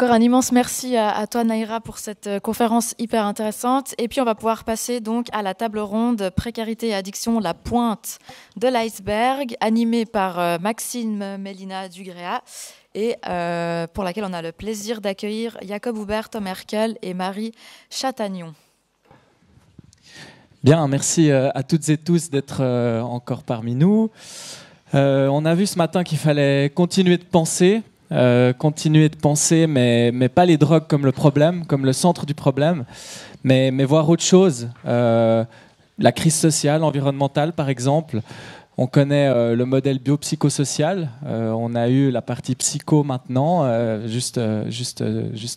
Encore un immense merci à toi Naïra pour cette conférence hyper intéressante. Et puis on va pouvoir passer donc à la table ronde Précarité et addiction, la pointe de l'iceberg, animée par Maxime Mélina Dugréa et pour laquelle on a le plaisir d'accueillir Jacob Hubert, Tom Herkel et Marie Chatagnon. Bien, merci à toutes et tous d'être encore parmi nous. On a vu ce matin qu'il fallait continuer de penser, mais pas les drogues comme le problème, comme le centre du problème, mais voir autre chose. La crise sociale, environnementale, par exemple. On connaît le modèle biopsychosocial. On a eu la partie psycho maintenant, juste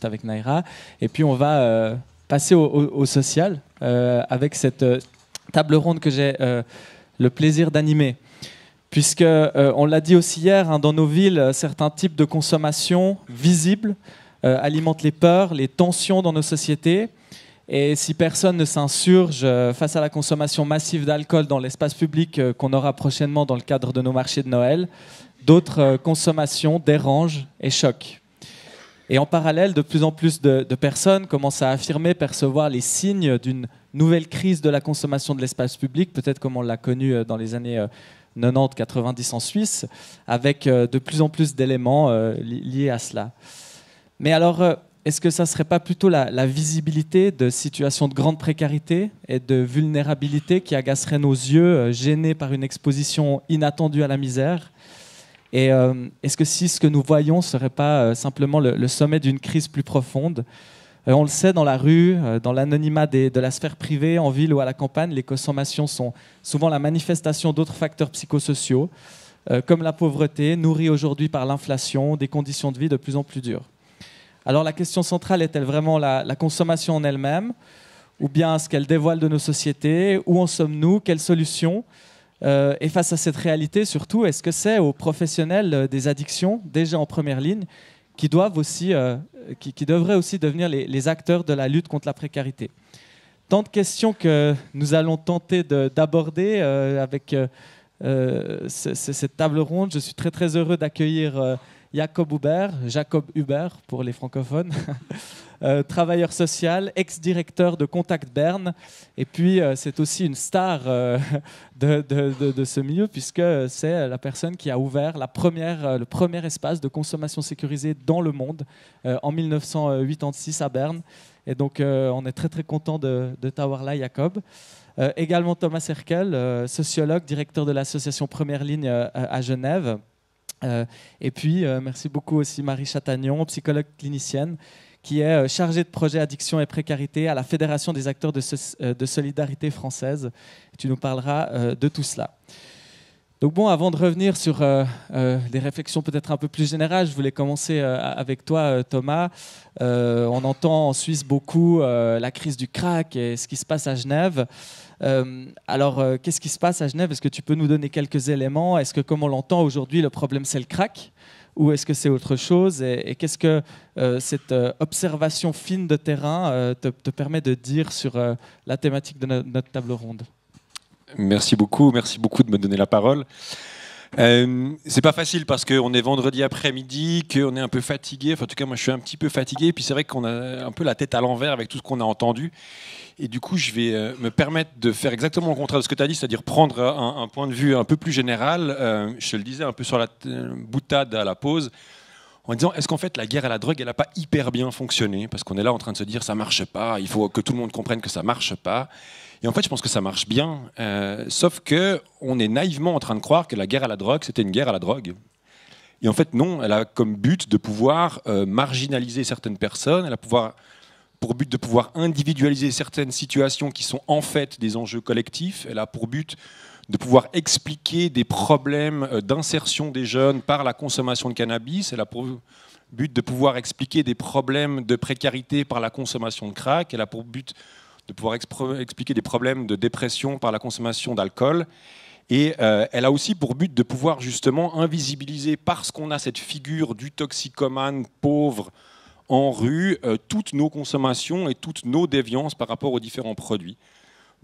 avec Naïra. Et puis on va passer au social avec cette table ronde que j'ai le plaisir d'animer. Puisque, on l'a dit aussi hier, dans nos villes, certains types de consommation visibles alimentent les peurs, les tensions dans nos sociétés. Et si personne ne s'insurge face à la consommation massive d'alcool dans l'espace public qu'on aura prochainement dans le cadre de nos marchés de Noël, d'autres consommations dérangent et choquent. Et en parallèle, de plus en plus de personnes commencent à affirmer percevoir les signes d'une nouvelle crise de la consommation de l'espace public, peut-être comme on l'a connu dans les années 90-90 en Suisse, avec de plus en plus d'éléments liés à cela. Mais alors, est-ce que ça ne serait pas plutôt la visibilité de situations de grande précarité et de vulnérabilité qui agacerait nos yeux, gênés par une exposition inattendue à la misère ? Et est-ce que si ce que nous voyons ne serait pas simplement le sommet d'une crise plus profonde ? On le sait, dans la rue, dans l'anonymat de la sphère privée, en ville ou à la campagne, les consommations sont souvent la manifestation d'autres facteurs psychosociaux, comme la pauvreté, nourrie aujourd'hui par l'inflation, des conditions de vie de plus en plus dures. Alors la question centrale est-elle vraiment la consommation en elle-même, ou bien ce qu'elle dévoile de nos sociétés? Où en sommes-nous? Quelles solutions? Et face à cette réalité, surtout, est-ce que c'est aux professionnels des addictions, déjà en première ligne, qui devraient aussi devenir les acteurs de la lutte contre la précarité? Tant de questions que nous allons tenter d'aborder avec cette table ronde. Je suis très très heureux d'accueillir Jacob Hubert pour les francophones, travailleur social, ex-directeur de Contact Berne, et puis c'est aussi une star de ce milieu, puisque c'est la personne qui a ouvert le premier espace de consommation sécurisée dans le monde en 1986 à Berne. Et donc on est très très content de t'avoir là, Jacob. Également Thomas Herkel, sociologue, directeur de l'association Première Ligne à Genève. Et puis, merci beaucoup aussi Marie Chatagnon, psychologue clinicienne, qui est chargée de projet addiction et précarité à la Fédération des acteurs de solidarité française. Tu nous parleras de tout cela. Donc bon, avant de revenir sur des réflexions peut-être un peu plus générales, je voulais commencer avec toi, Thomas. On entend en Suisse beaucoup la crise du crack et ce qui se passe à Genève. Alors, qu'est-ce qui se passe à Genève? Est-ce que tu peux nous donner quelques éléments? Est-ce que, comme on l'entend aujourd'hui, le problème c'est le crack? Ou est-ce que c'est autre chose? Et qu'est-ce que cette observation fine de terrain te permet de dire sur la thématique de notre table ronde? Merci beaucoup de me donner la parole. C'est pas facile parce qu'on est vendredi après-midi, qu'on est un peu fatigué. Enfin, en tout cas, moi, je suis un petit peu fatigué. Puis c'est vrai qu'on a un peu la tête à l'envers avec tout ce qu'on a entendu. Et du coup, je vais me permettre de faire exactement le contraire de ce que tu as dit, c'est-à-dire prendre un point de vue un peu plus général. Je te le disais un peu sur la boutade à la pause, en disant, est-ce qu'en fait, la guerre à la drogue, elle n'a pas hyper bien fonctionné? Parce qu'on est là en train de se dire, ça marche pas, il faut que tout le monde comprenne que ça marche pas. Et en fait, je pense que ça marche bien, sauf qu'on est naïvement en train de croire que la guerre à la drogue, c'était une guerre à la drogue. Et en fait, non, elle a comme but de pouvoir marginaliser certaines personnes, elle a pour but de pouvoir individualiser certaines situations qui sont en fait des enjeux collectifs, elle a pour but de pouvoir expliquer des problèmes d'insertion des jeunes par la consommation de cannabis, elle a pour but de pouvoir expliquer des problèmes de précarité par la consommation de crack, elle a pour but de pouvoir expliquer des problèmes de dépression par la consommation d'alcool. Et elle a aussi pour but de pouvoir justement invisibiliser, parce qu'on a cette figure du toxicomane pauvre en rue, toutes nos consommations et toutes nos déviances par rapport aux différents produits.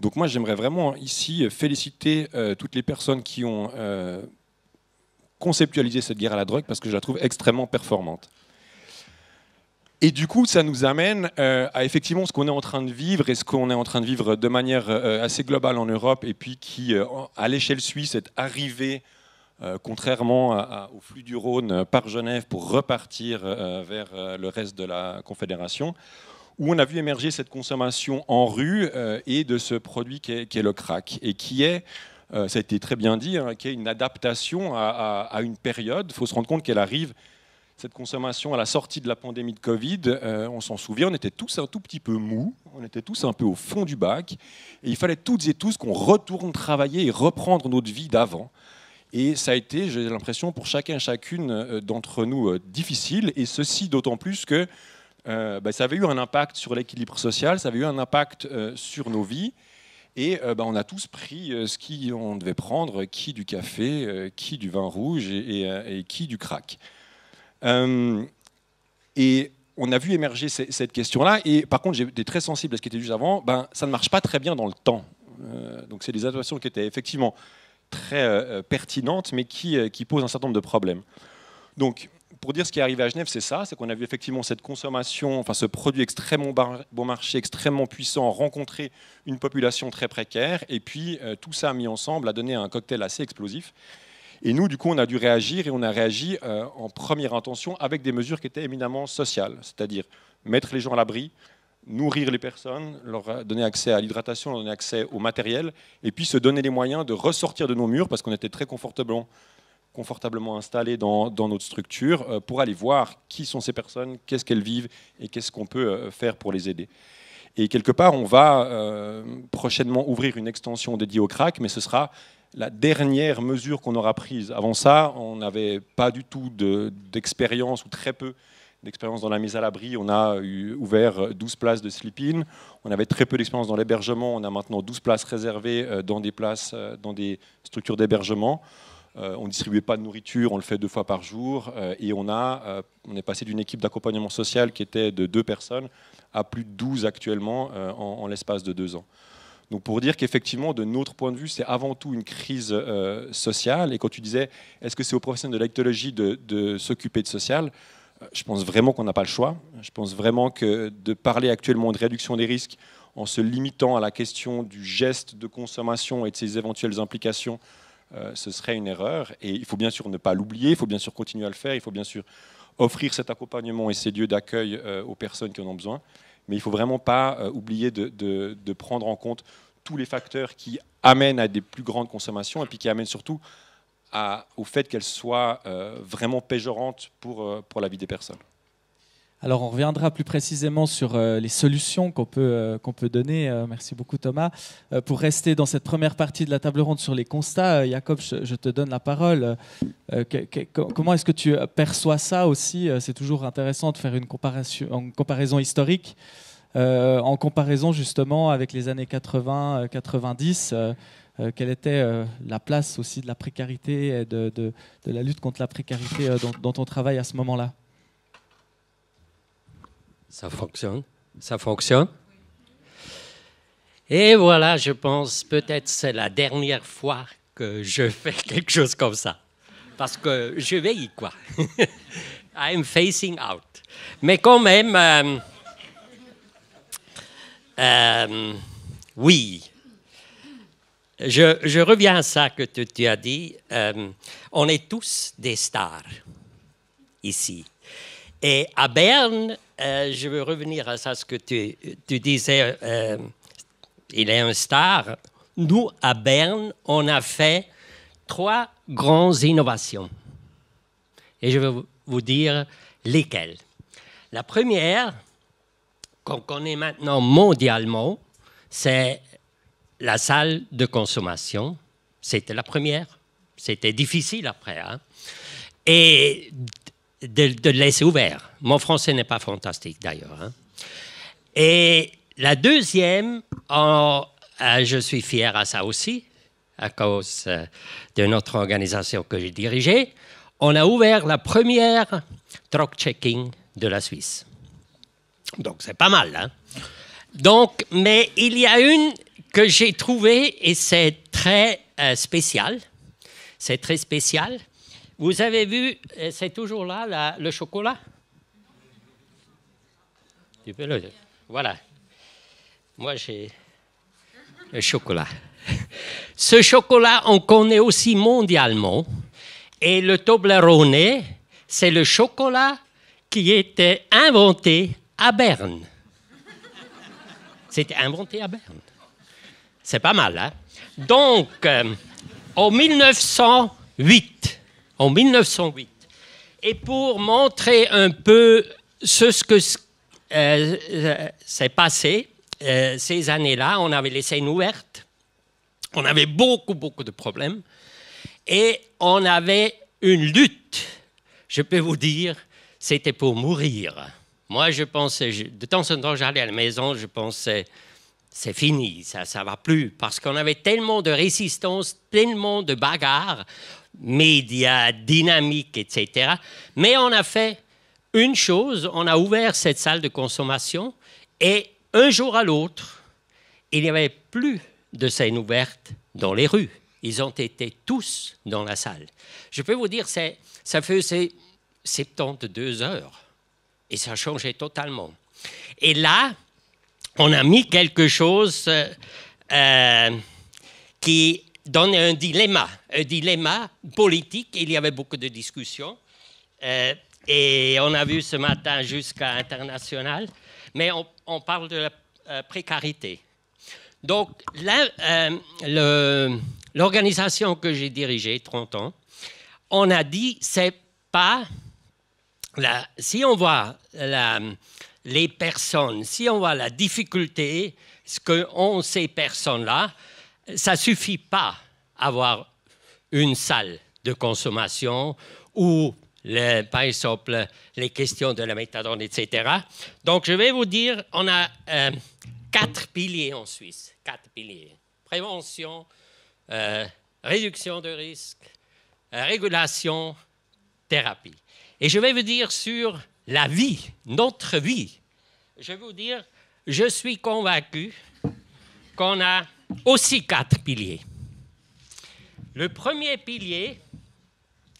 Donc moi, j'aimerais vraiment ici féliciter toutes les personnes qui ont conceptualisé cette guerre à la drogue, parce que je la trouve extrêmement performante. Et du coup, ça nous amène à effectivement ce qu'on est en train de vivre et ce qu'on est en train de vivre de manière assez globale en Europe et puis qui, à l'échelle suisse, est arrivé, contrairement au flux du Rhône, par Genève pour repartir vers le reste de la Confédération, où on a vu émerger cette consommation en rue et de ce produit qui est le crack et qui est, ça a été très bien dit, hein, qui est une adaptation à une période. Il faut se rendre compte qu'elle arrive, cette consommation, à la sortie de la pandémie de Covid. On s'en souvient, on était tous un tout petit peu mous, on était tous un peu au fond du bac, et il fallait toutes et tous qu'on retourne travailler et reprendre notre vie d'avant. Et ça a été, j'ai l'impression, pour chacun et chacune d'entre nous difficile, et ceci d'autant plus que ça avait eu un impact sur l'équilibre social, ça avait eu un impact sur nos vies. Et on a tous pris ce qu'on devait prendre, qui du café, qui du vin rouge et qui du crack. Et on a vu émerger cette question-là. Et par contre, j'étais très sensible à ce qui était juste avant. Ça ne marche pas très bien dans le temps. Donc c'est des adaptations qui étaient effectivement très pertinentes, mais qui posent un certain nombre de problèmes. Donc, pour dire ce qui est arrivé à Genève, c'est ça, c'est qu'on a vu effectivement cette consommation, enfin ce produit extrêmement bon marché, extrêmement puissant, rencontrer une population très précaire, et puis tout ça mis ensemble a donné un cocktail assez explosif. Et nous, du coup, on a dû réagir, et on a réagi en première intention avec des mesures qui étaient éminemment sociales, c'est-à-dire mettre les gens à l'abri, nourrir les personnes, leur donner accès à l'hydratation, leur donner accès au matériel, et puis se donner les moyens de ressortir de nos murs, parce qu'on était très confortablement installés dans notre structure, pour aller voir qui sont ces personnes, qu'est-ce qu'elles vivent, et qu'est-ce qu'on peut faire pour les aider. Et quelque part, on va prochainement ouvrir une extension dédiée au crack, mais ce sera la dernière mesure qu'on aura prise. Avant ça, on n'avait pas du tout d'expérience, ou très peu d'expérience dans la mise à l'abri. On a ouvert 12 places de sleep-in. On avait très peu d'expérience dans l'hébergement. On a maintenant 12 places réservées dans des structures d'hébergement. On ne distribuait pas de nourriture, on le fait 2 fois par jour. Et on est passé d'une équipe d'accompagnement social qui était de 2 personnes à plus de 12 actuellement en l'espace de 2 ans. Donc pour dire qu'effectivement, de notre point de vue, c'est avant tout une crise sociale. Et quand tu disais, est-ce que c'est aux professionnels de l'actologie de s'occuper de social, je pense vraiment qu'on n'a pas le choix. Je pense vraiment que de parler actuellement de réduction des risques en se limitant à la question du geste de consommation et de ses éventuelles implications, ce serait une erreur. Et il faut bien sûr ne pas l'oublier, il faut bien sûr continuer à le faire, il faut bien sûr offrir cet accompagnement et ces lieux d'accueil aux personnes qui en ont besoin. Mais il ne faut vraiment pas oublier de prendre en compte tous les facteurs qui amènent à des plus grandes consommations et puis qui amènent surtout au fait qu'elles soient vraiment péjorantes pour la vie des personnes. Alors on reviendra plus précisément sur les solutions qu'on peut donner. Merci beaucoup Thomas. Pour rester dans cette première partie de la table ronde sur les constats, Jacob, je te donne la parole. Comment est-ce que tu perçois ça aussi? C'est toujours intéressant de faire une comparaison historique, en comparaison justement avec les années 80-90. Quelle était la place aussi de la précarité et de la lutte contre la précarité dans ton travail à ce moment-là? Ça fonctionne. Et voilà, je pense peut-être c'est la dernière fois que je fais quelque chose comme ça. Parce que je veille, quoi. I'm facing out. Mais quand même, oui. Je reviens à ça que tu as dit. On est tous des stars ici. Et à Berne, je veux revenir à ça, ce que tu disais, il est un star. Nous, à Berne, on a fait 3 grandes innovations. Et je vais vous dire lesquelles. La première, qu'on connaît maintenant mondialement, c'est la salle de consommation. C'était la première. C'était difficile après. Hein? Et de laisser ouvert. Mon français n'est pas fantastique d'ailleurs. Hein. Et la deuxième, je suis fier à ça aussi, à cause de notre organisation que j'ai dirigée, on a ouvert la première truck checking de la Suisse. Donc c'est pas mal. Hein. Donc, mais il y a une que j'ai trouvée et c'est très spécial. C'est très spécial. Vous avez vu, c'est toujours là, le chocolat? Tu peux le... Voilà. Moi, j'ai le chocolat. Ce chocolat, on connaît aussi mondialement. Et le Toblerone, c'est le chocolat qui était inventé à Berne. C'était inventé à Berne. C'est pas mal, hein? Donc, en 1908, et pour montrer un peu ce que s'est passé ces années-là, on avait les scènes ouvertes, on avait beaucoup de problèmes, et on avait une lutte. Je peux vous dire, c'était pour mourir. Moi, je pensais, de temps en temps, j'allais à la maison, je pensais, c'est fini, ça ne va plus, parce qu'on avait tellement de résistance, tellement de bagarres, médias, dynamiques, etc. Mais on a fait une chose, on a ouvert cette salle de consommation, et un jour à l'autre, il n'y avait plus de scènes ouvertes dans les rues. Ils ont été tous dans la salle. Je peux vous dire, ça faisait 72 heures. Et ça a changé totalement. Et là, on a mis quelque chose qui donne un dilemma politique. Il y avait beaucoup de discussions. Et on a vu ce matin jusqu'à international. Mais on parle de la précarité. Donc, l'organisation que j'ai dirigée, 30 ans, on a dit, c'est pas... si on voit les personnes, si on voit la difficulté, ce qu'ont ces personnes-là, ça ne suffit pas avoir une salle de consommation ou, par exemple, les questions de la méthadone, etc. Donc, je vais vous dire, on a 4 piliers en Suisse. 4 piliers. Prévention, réduction de risque, régulation, thérapie. Et je vais vous dire sur la vie, notre vie. Je vais vous dire, je suis convaincu qu'on a aussi 4 piliers. Le premier pilier,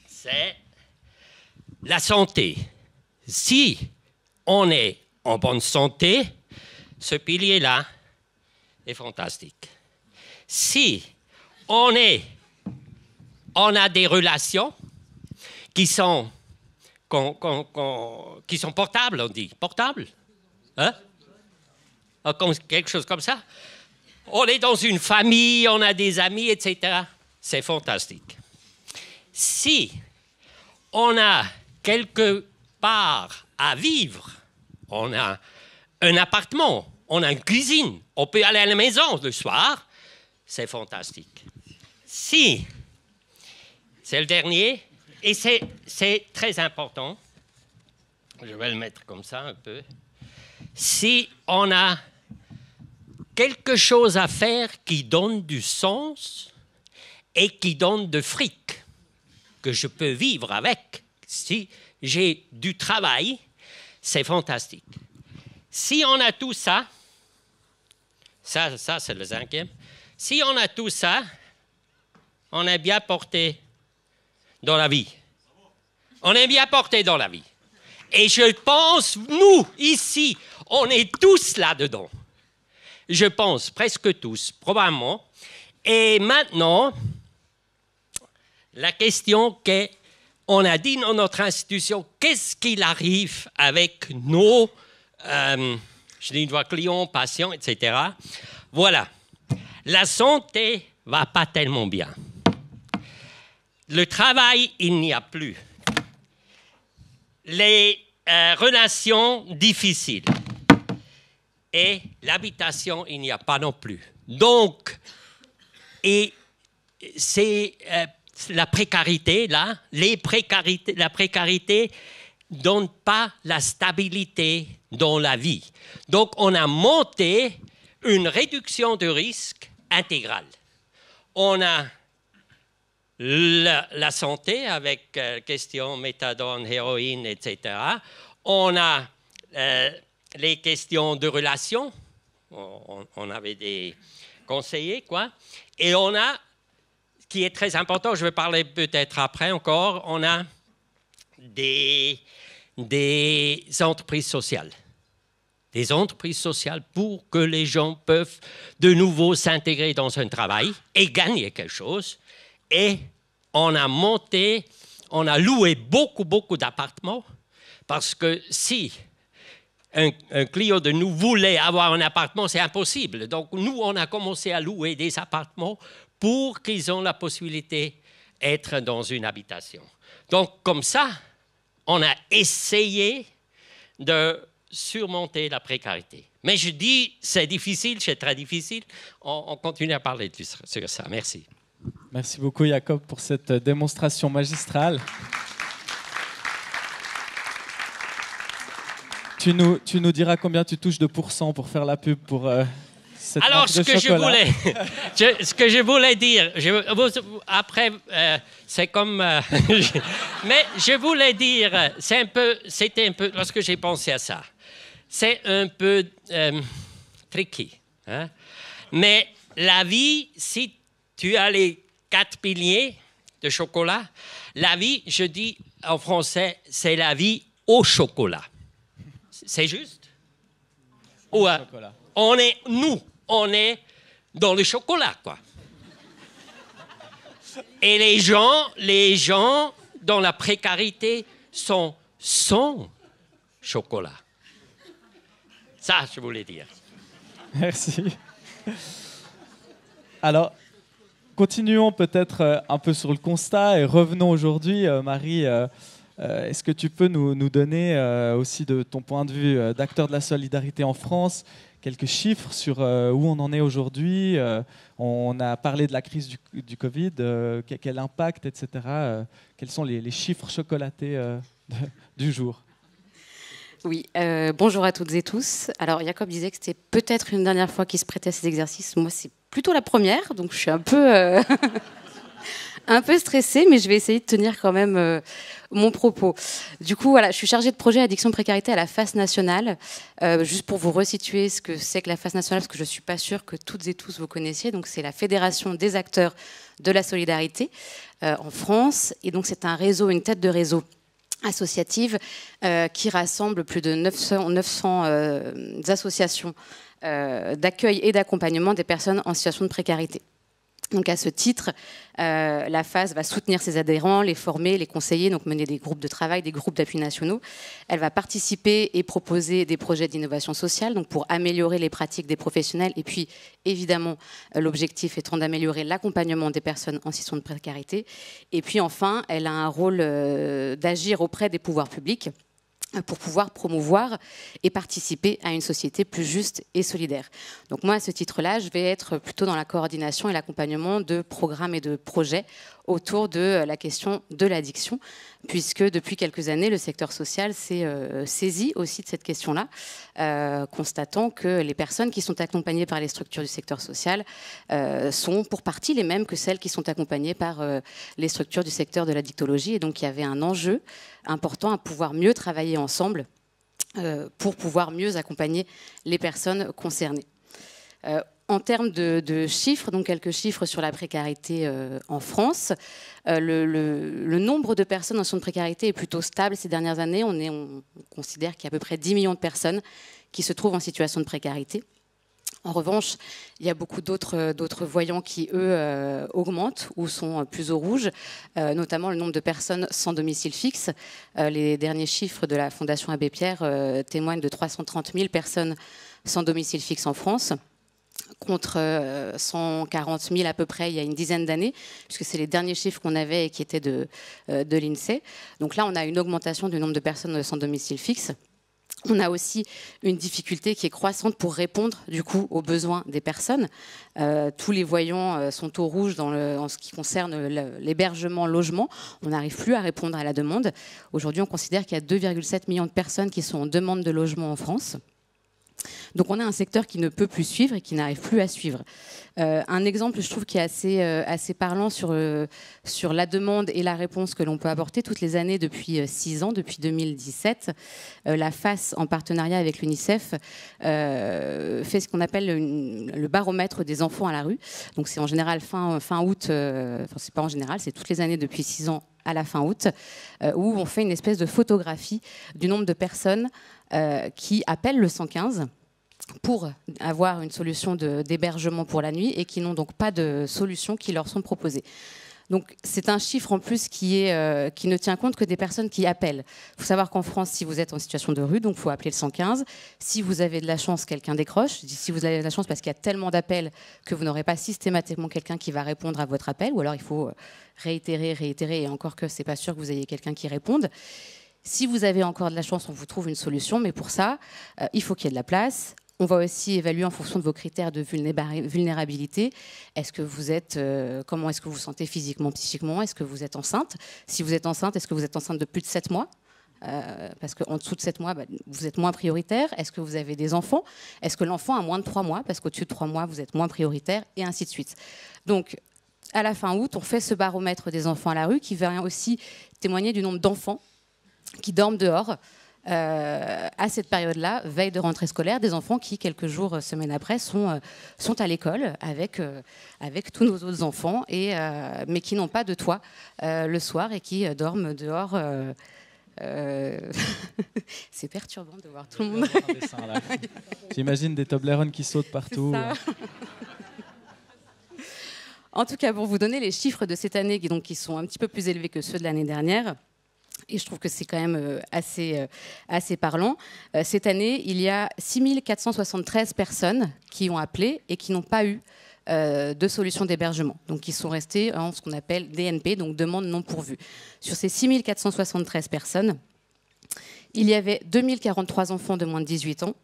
c'est la santé. Si on est en bonne santé, ce pilier-là est fantastique. Si on a des relations qui sont portables, on dit. Portables? Hein? Quelque chose comme ça. On est dans une famille, on a des amis, etc. C'est fantastique. Si on a quelque part à vivre, on a un appartement, on a une cuisine, on peut aller à la maison le soir, c'est fantastique. Si, c'est le dernier, et c'est très important, je vais le mettre comme ça un peu, si on a quelque chose à faire qui donne du sens et qui donne de fric, que je peux vivre avec, si j'ai du travail, c'est fantastique. Si on a tout ça, ça c'est le 5e, si on a tout ça, on est bien porté dans la vie. On est bien porté dans la vie. Et je pense, nous, ici, on est tous là-dedans. Je pense, presque tous, probablement. Et maintenant, la question qu'on a dit dans notre institution, qu'est-ce qu'il arrive avec nos clients, patients, etc. Voilà. La santé ne va pas tellement bien. Le travail, il n'y a plus. Les relations difficiles. Et l'habitation, il n'y a pas non plus. Donc, et c'est la précarité, là, la précarité ne donne pas la stabilité dans la vie. Donc, on a monté une réduction de risque intégrale. On a la santé avec questions méthadone, héroïne, etc. On a les questions de relations. On avait des conseillers, quoi. Et on a, ce qui est très important, je vais parler peut-être après encore, on a des entreprises sociales. des entreprises sociales pour que les gens peuvent de nouveau s'intégrer dans un travail et gagner quelque chose. Et on a loué beaucoup d'appartements parce que si un client de nous voulait avoir un appartement, c'est impossible. Donc, nous, on a commencé à louer des appartements pour qu'ils aient la possibilité d'être dans une habitation. Donc, comme ça, on a essayé de surmonter la précarité. Mais je dis, c'est difficile, c'est très difficile. On continue à parler sur ça. Merci. Merci beaucoup, Jacob, pour cette démonstration magistrale. Tu nous diras combien tu touches de pourcents pour faire la pub pour cette Alors, marque de chocolat. ce que je voulais dire, après, c'est comme... mais je voulais dire, c'était un peu, lorsque j'ai pensé à ça, c'est un peu tricky. Hein? Mais la vie, si tu as les 4 piliers de chocolat, la vie, je dis en français, c'est la vie au chocolat. C'est juste? Ou on est dans le chocolat, quoi. Et les gens dans la précarité sont sans chocolat. Ça, je voulais dire. Merci. Alors, continuons peut-être un peu sur le constat et revenons aujourd'hui, Marie. Est-ce que tu peux nous donner aussi de ton point de vue d'acteur de la solidarité en France quelques chiffres sur où on en est aujourd'hui? On a parlé de la crise du Covid, quel impact, etc. Quels sont les chiffres chocolatés du jour? Oui, bonjour à toutes et tous. Alors, Jacob disait que c'était peut-être une dernière fois qu'il se prêtait à ces exercices. Moi, c'est plutôt la première, donc je suis un peu... un peu stressée, mais je vais essayer de tenir quand même mon propos. Du coup, voilà, je suis chargée de projet Addiction Précarité à la FAS nationale. Juste pour vous resituer ce que c'est que la FAS nationale, parce que je ne suis pas sûre que toutes et tous vous connaissiez. Donc, c'est la Fédération des acteurs de la solidarité en France. Et donc, c'est un réseau, une tête de réseau associative qui rassemble plus de 900 associations d'accueil et d'accompagnement des personnes en situation de précarité. Donc à ce titre, la FAS va soutenir ses adhérents, les former, les conseiller, donc mener des groupes de travail, des groupes d'appui nationaux. Elle va participer et proposer des projets d'innovation sociale, donc pour améliorer les pratiques des professionnels. Et puis, évidemment, l'objectif étant d'améliorer l'accompagnement des personnes en situation de précarité. Et puis enfin, elle a un rôle d'agir auprès des pouvoirs publics pour pouvoir promouvoir et participer à une société plus juste et solidaire. Donc moi, à ce titre-là, je vais être plutôt dans la coordination et l'accompagnement de programmes et de projets autour de la question de l'addiction, puisque depuis quelques années, le secteur social s'est saisi aussi de cette question-là, constatant que les personnes qui sont accompagnées par les structures du secteur social sont pour partie les mêmes que celles qui sont accompagnées par les structures du secteur de l'addictologie. Et donc, il y avait un enjeu important à pouvoir mieux travailler ensemble pour pouvoir mieux accompagner les personnes concernées. En termes de chiffres, donc quelques chiffres sur la précarité en France, le nombre de personnes en situation de précarité est plutôt stable ces dernières années. On considère qu'il y a à peu près 10 millions de personnes qui se trouvent en situation de précarité. En revanche, il y a beaucoup d'autres voyants qui, eux, augmentent ou sont plus au rouge, notamment le nombre de personnes sans domicile fixe. Les derniers chiffres de la Fondation Abbé Pierre témoignent de 330 000 personnes sans domicile fixe en France, contre 140 000 à peu près il y a une dizaine d'années, puisque c'est les derniers chiffres qu'on avait et qui étaient de l'INSEE. Donc là, on a une augmentation du nombre de personnes sans domicile fixe. On a aussi une difficulté qui est croissante pour répondre du coup aux besoins des personnes. Tous les voyants sont au rouge en ce qui concerne l'hébergement, logement. On n'arrive plus à répondre à la demande. Aujourd'hui, on considère qu'il y a 2,7 millions de personnes qui sont en demande de logement en France. Donc on a un secteur qui ne peut plus suivre et qui n'arrive plus à suivre. Un exemple, je trouve, qui est assez parlant sur la demande et la réponse que l'on peut apporter toutes les années depuis 6 ans, depuis 2017. La FAS, en partenariat avec l'UNICEF, fait ce qu'on appelle le baromètre des enfants à la rue. Donc c'est en général fin août, enfin c'est pas en général, c'est toutes les années depuis 6 ans à la fin août, où on fait une espèce de photographie du nombre de personnes qui appellent le 115 pour avoir une solution d'hébergement pour la nuit et qui n'ont donc pas de solution qui leur sont proposées. Donc c'est un chiffre en plus qui ne tient compte que des personnes qui appellent. Il faut savoir qu'en France, si vous êtes en situation de rue, donc il faut appeler le 115. Si vous avez de la chance, quelqu'un décroche. Je dis si vous avez de la chance parce qu'il y a tellement d'appels que vous n'aurez pas systématiquement quelqu'un qui va répondre à votre appel, ou alors il faut réitérer, et encore que c'est pas sûr que vous ayez quelqu'un qui réponde. Si vous avez encore de la chance, on vous trouve une solution, mais pour ça, il faut qu'il y ait de la place. On va aussi évaluer en fonction de vos critères de vulnérabilité. Est-ce que vous êtes, comment est-ce que vous vous sentez physiquement, psychiquement? Est-ce que vous êtes enceinte? Si vous êtes enceinte, est-ce que vous êtes enceinte de plus de 7 mois? Parce qu'en dessous de 7 mois, vous êtes moins prioritaire. Est-ce que vous avez des enfants? Est-ce que l'enfant a moins de 3 mois? Parce qu'au-dessus de 3 mois, vous êtes moins prioritaire, et ainsi de suite. Donc, à la fin août, on fait ce baromètre des enfants à la rue qui vient aussi témoigner du nombre d'enfants qui dorment dehors. À cette période-là, veille de rentrée scolaire, des enfants qui, quelques jours, semaines après, sont à l'école avec tous nos autres enfants, mais qui n'ont pas de toit le soir et qui dorment dehors. C'est perturbant de voir tout le monde. J'imagine des Toblerones qui sautent partout. En tout cas, pour vous donner les chiffres de cette année, donc, qui sont un petit peu plus élevés que ceux de l'année dernière, et je trouve que c'est quand même assez parlant. Cette année, il y a 6473 personnes qui ont appelé et qui n'ont pas eu de solution d'hébergement. Donc, qui sont restées en ce qu'on appelle DNP, donc demande non pourvue. Sur ces 6473 personnes, il y avait 2043 enfants de moins de 18 ans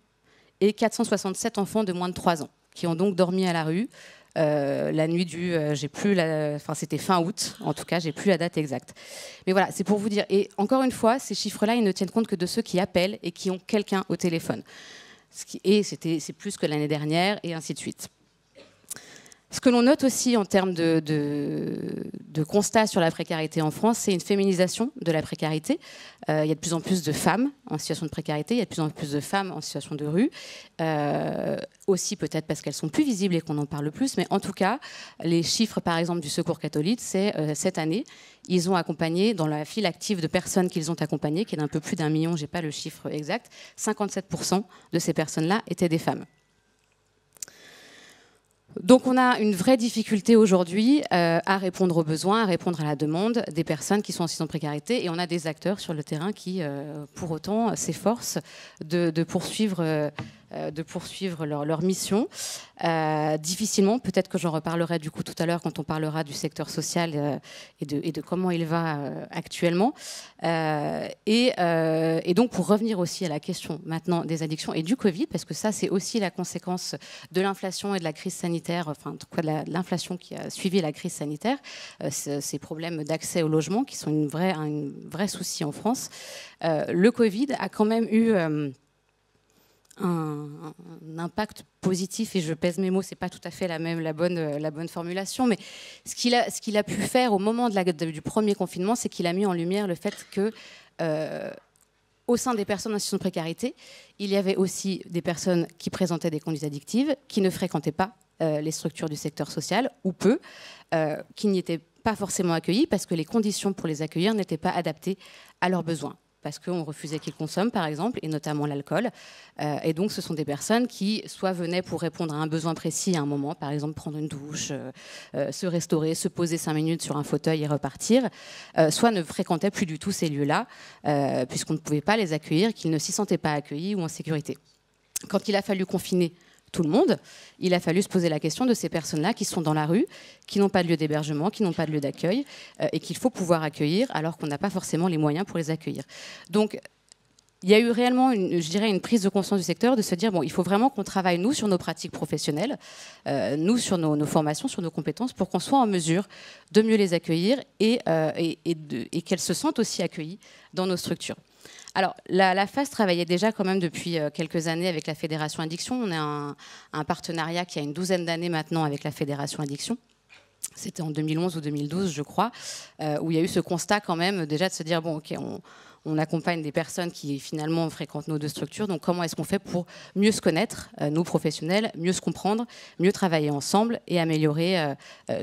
et 467 enfants de moins de 3 ans qui ont donc dormi à la rue. La nuit du, c'était fin août, en tout cas, j'ai plus la date exacte. Mais voilà, c'est pour vous dire. Et encore une fois, ces chiffres-là, ils ne tiennent compte que de ceux qui appellent et qui ont quelqu'un au téléphone. C'est plus que l'année dernière, et ainsi de suite. Ce que l'on note aussi en termes de constat sur la précarité en France, c'est une féminisation de la précarité. Il y a de plus en plus de femmes en situation de précarité, il y a de plus en plus de femmes en situation de rue. Aussi peut-être parce qu'elles sont plus visibles et qu'on en parle plus, mais en tout cas, les chiffres par exemple du Secours catholique, c'est cette année, ils ont accompagné, dans la file active de personnes qu'ils ont accompagnées, qui est d'un peu plus d'1 million, je n'ai pas le chiffre exact, 57% de ces personnes-là étaient des femmes. Donc on a une vraie difficulté aujourd'hui à répondre aux besoins, à répondre à la demande des personnes qui sont en situation de précarité, et on a des acteurs sur le terrain qui, pour autant, s'efforcent de poursuivre leur mission. Difficilement, peut-être que j'en reparlerai du coup tout à l'heure quand on parlera du secteur social et de comment il va actuellement. Et donc pour revenir aussi à la question maintenant des addictions et du Covid, parce que ça c'est aussi la conséquence de l'inflation et de la crise sanitaire, enfin en tout cas de l'inflation qui a suivi la crise sanitaire, ces problèmes d'accès au logement qui sont un vrai souci en France. Le Covid a quand même eu un impact positif, et je pèse mes mots, c'est pas tout à fait la bonne formulation, mais ce qu'il a pu faire au moment du premier confinement, c'est qu'il a mis en lumière le fait que au sein des personnes en situation de précarité, il y avait aussi des personnes qui présentaient des conduites addictives, qui ne fréquentaient pas les structures du secteur social, ou peu, qui n'y étaient pas forcément accueillis parce que les conditions pour les accueillir n'étaient pas adaptées à leurs besoins. Parce qu'on refusait qu'ils consomment, par exemple, et notamment l'alcool. Et donc, ce sont des personnes qui soit venaient pour répondre à un besoin précis à un moment, par exemple prendre une douche, se restaurer, se poser 5 minutes sur un fauteuil et repartir, soit ne fréquentaient plus du tout ces lieux-là, puisqu'on ne pouvait pas les accueillir, qu'ils ne s'y sentaient pas accueillis ou en sécurité. Quand il a fallu confiner tout le monde, il a fallu se poser la question de ces personnes-là qui sont dans la rue, qui n'ont pas de lieu d'hébergement, qui n'ont pas de lieu d'accueil, et qu'il faut pouvoir accueillir alors qu'on n'a pas forcément les moyens pour les accueillir. Donc, il y a eu réellement, une prise de conscience du secteur de se dire, bon, il faut vraiment qu'on travaille, nous, sur nos pratiques professionnelles, nous, sur nos formations, sur nos compétences, pour qu'on soit en mesure de mieux les accueillir et qu'elles se sentent aussi accueillies dans nos structures. Alors, la FAS travaillait déjà quand même depuis quelques années avec la Fédération Addiction. On a un partenariat qui a une 12aine d'années maintenant avec la Fédération Addiction. C'était en 2011 ou 2012, je crois, où il y a eu ce constat quand même déjà de se dire, bon, ok, on accompagne des personnes qui finalement fréquentent nos deux structures. Donc comment est-ce qu'on fait pour mieux se connaître, nous professionnels, mieux se comprendre, mieux travailler ensemble et améliorer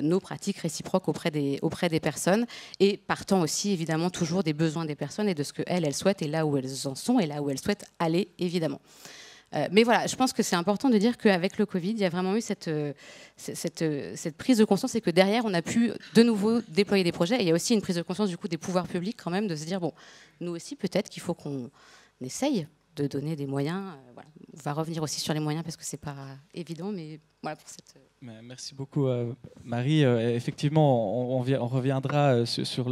nos pratiques réciproques auprès des personnes, et partant aussi évidemment toujours des besoins des personnes et de ce qu'elles souhaitent et là où elles en sont et là où elles souhaitent aller évidemment. Mais voilà, je pense que c'est important de dire qu'avec le Covid, il y a vraiment eu cette prise de conscience et que derrière, on a pu de nouveau déployer des projets. Et il y a aussi une prise de conscience du coup des pouvoirs publics quand même, de se dire, bon, nous aussi, peut-être qu'il faut qu'on essaye de donner des moyens. Voilà. On va revenir aussi sur les moyens parce que ce n'est pas évident, mais voilà pour cette... Merci beaucoup, Marie. Effectivement, on reviendra sur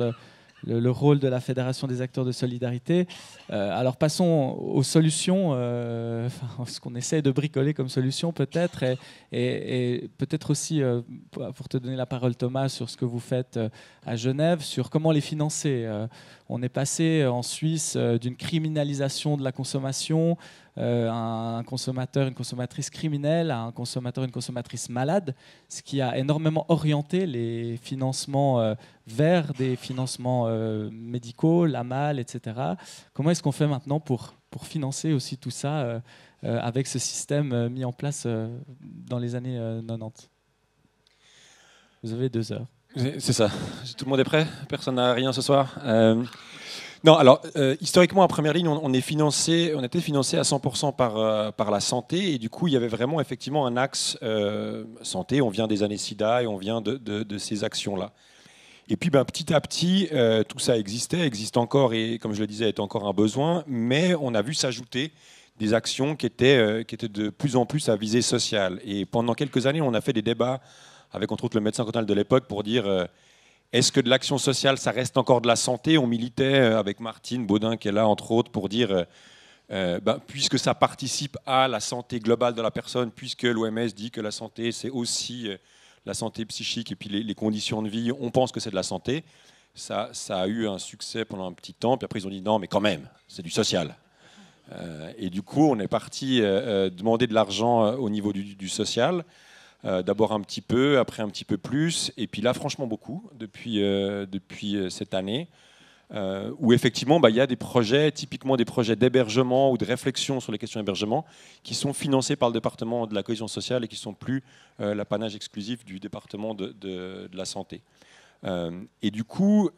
le rôle de la Fédération des acteurs de solidarité. Alors passons aux solutions, ce qu'on essaie de bricoler comme solution peut-être, et peut-être aussi, pour te donner la parole Thomas, sur ce que vous faites à Genève, sur comment les financer. On est passé en Suisse d'une criminalisation de la consommation, un consommateur, une consommatrice criminelle, à un consommateur, une consommatrice malade, ce qui a énormément orienté les financements vers des financements médicaux, la malle, etc. Comment est-ce qu'on fait maintenant pour financer aussi tout ça avec ce système mis en place dans les années 90 ? Vous avez 2 heures. C'est ça. Tout le monde est prêt ? Personne n'a rien ce soir ? Non, alors historiquement en première ligne, on a été financé à 100% par la santé, et du coup il y avait vraiment effectivement un axe santé. On vient des années SIDA et on vient de ces actions-là. Et puis petit à petit, tout ça existe encore, et comme je le disais, est encore un besoin, mais on a vu s'ajouter des actions qui étaient de plus en plus à visée sociale. Et pendant quelques années, on a fait des débats avec entre autres le médecin cantonal de l'époque pour dire est-ce que de l'action sociale, ça reste encore de la santé ? On militait avec Martine Baudin qui est là entre autres pour dire puisque ça participe à la santé globale de la personne, puisque l'OMS dit que la santé c'est aussi la santé psychique et puis les conditions de vie, on pense que c'est de la santé. Ça a eu un succès pendant un petit temps, puis après ils ont dit non mais quand même, c'est du social. Et du coup on est parti demander de l'argent au niveau du social. D'abord un petit peu, après un petit peu plus, et puis là franchement beaucoup depuis cette année, où effectivement il y a des projets, typiquement des projets d'hébergement ou de réflexion sur les questions d'hébergement, qui sont financés par le département de la cohésion sociale et qui ne sont plus l'apanage exclusif du département de la santé. Et du coup,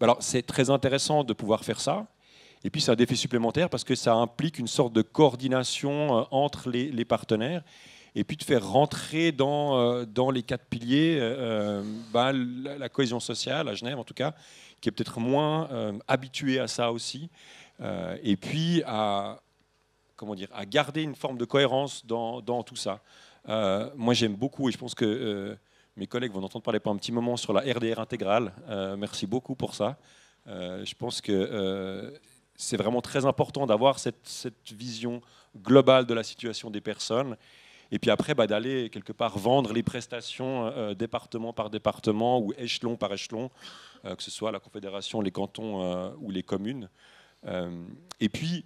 alors c'est très intéressant de pouvoir faire ça. Et puis c'est un défi supplémentaire parce que ça implique une sorte de coordination entre les partenaires. Et puis de faire rentrer dans les 4 piliers la cohésion sociale, à Genève en tout cas, qui est peut-être moins habituée à ça aussi, et puis à garder une forme de cohérence dans tout ça. Moi j'aime beaucoup, et je pense que mes collègues vont entendre parler pendant un petit moment sur la RDR intégrale. Merci beaucoup pour ça. Je pense que c'est vraiment très important d'avoir cette vision globale de la situation des personnes. Et puis après, d'aller quelque part vendre les prestations département par département ou échelon par échelon, que ce soit la Confédération, les cantons ou les communes. Et puis,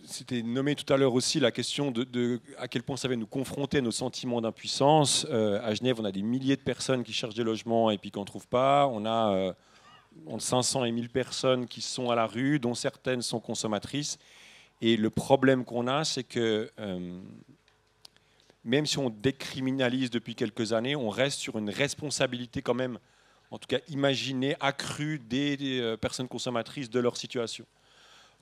c'était nommé tout à l'heure aussi la question de à quel point ça va nous confronter à nos sentiments d'impuissance. À Genève, on a des milliers de personnes qui cherchent des logements et puis qu'on ne trouve pas. On a entre 500 et 1000 personnes qui sont à la rue, dont certaines sont consommatrices. Et le problème qu'on a, c'est que même si on décriminalise depuis quelques années, on reste sur une responsabilité quand même, en tout cas imaginée, accrue des personnes consommatrices de leur situation.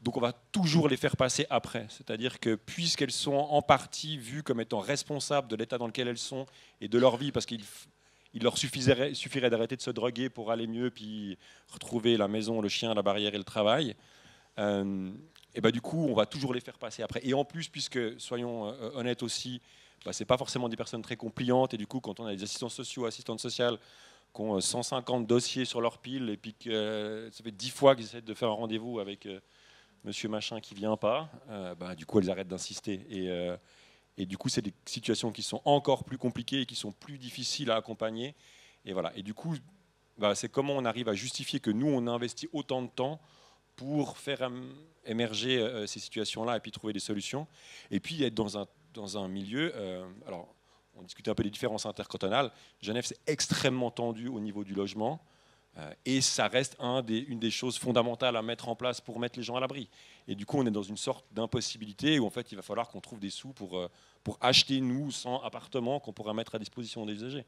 Donc on va toujours les faire passer après. C'est-à-dire que puisqu'elles sont en partie vues comme étant responsables de l'état dans lequel elles sont et de leur vie, parce qu'il leur suffirait d'arrêter de se droguer pour aller mieux, puis retrouver la maison, le chien, la barrière et le travail, et du coup on va toujours les faire passer après. Et en plus, puisque, soyons honnêtes aussi, ce n'est pas forcément des personnes très compliantes, et du coup, quand on a des assistants sociaux, assistantes sociales qui ont 150 dossiers sur leur pile, et puis que ça fait 10 fois qu'ils essaient de faire un rendez-vous avec monsieur machin qui ne vient pas, du coup, elles arrêtent d'insister. Et du coup, c'est des situations qui sont encore plus compliquées et qui sont plus difficiles à accompagner. Et voilà. Et du coup, c'est comment on arrive à justifier que nous, on investit autant de temps pour faire émerger ces situations-là et puis trouver des solutions. Et puis être dans un milieu, alors on discutait un peu des différences intercantonales. Genève, c'est extrêmement tendu au niveau du logement. Et ça reste une des choses fondamentales à mettre en place pour mettre les gens à l'abri. Et du coup, on est dans une sorte d'impossibilité où en fait, il va falloir qu'on trouve des sous pour acheter, nous, 100 appartements qu'on pourra mettre à disposition des usagers.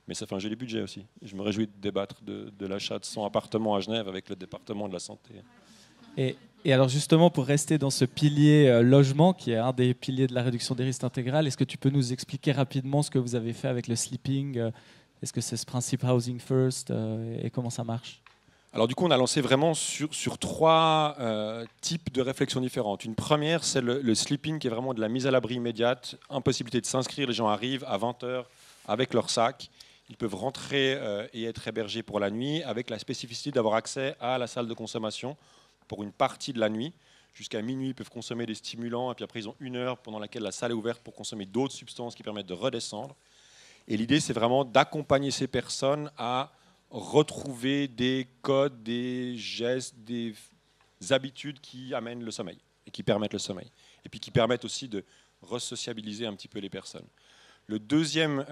Mais ça fait un joli budget aussi. Je me réjouis de débattre de l'achat de 100 appartements à Genève avec le département de la santé. Et alors justement, pour rester dans ce pilier logement, qui est un des piliers de la réduction des risques intégrale, est-ce que tu peux nous expliquer rapidement ce que vous avez fait avec le sleeping? Est-ce que c'est ce principe Housing First et comment ça marche? Alors du coup, on a lancé vraiment sur 3 types de réflexions différentes. Une première, c'est le sleeping, qui est vraiment de la mise à l'abri immédiate, impossibilité de s'inscrire, les gens arrivent à 20h avec leur sac, ils peuvent rentrer et être hébergés pour la nuit, avec la spécificité d'avoir accès à la salle de consommation pour une partie de la nuit. Jusqu'à minuit, ils peuvent consommer des stimulants, et puis après, ils ont 1 heure pendant laquelle la salle est ouverte pour consommer d'autres substances qui permettent de redescendre. Et l'idée, c'est vraiment d'accompagner ces personnes à retrouver des codes, des gestes, des habitudes qui amènent le sommeil et qui permettent le sommeil. Et puis qui permettent aussi de resociabiliser un petit peu les personnes. Le deuxième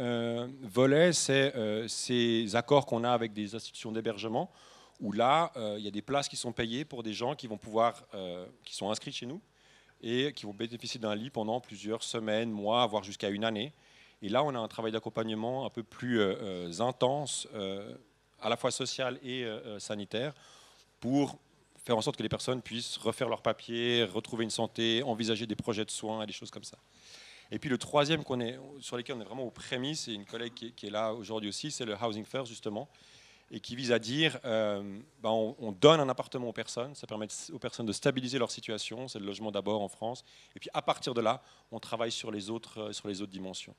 volet, c'est ces accords qu'on a avec des institutions d'hébergement, où là, il y a des places qui sont payées pour des gens qui vont pouvoir, qui sont inscrits chez nous et qui vont bénéficier d'un lit pendant plusieurs semaines, mois, voire jusqu'à 1 année. Et là, on a un travail d'accompagnement un peu plus intense, à la fois social et sanitaire, pour faire en sorte que les personnes puissent refaire leurs papiers, retrouver une santé, envisager des projets de soins et des choses comme ça. Et puis le troisième sur lequel on est vraiment aux prémices, et une collègue qui est là aujourd'hui aussi, c'est le Housing First justement, et qui vise à dire, on donne un appartement aux personnes, ça permet aux personnes de stabiliser leur situation, c'est le logement d'abord en France, et puis à partir de là, on travaille sur les autres dimensions.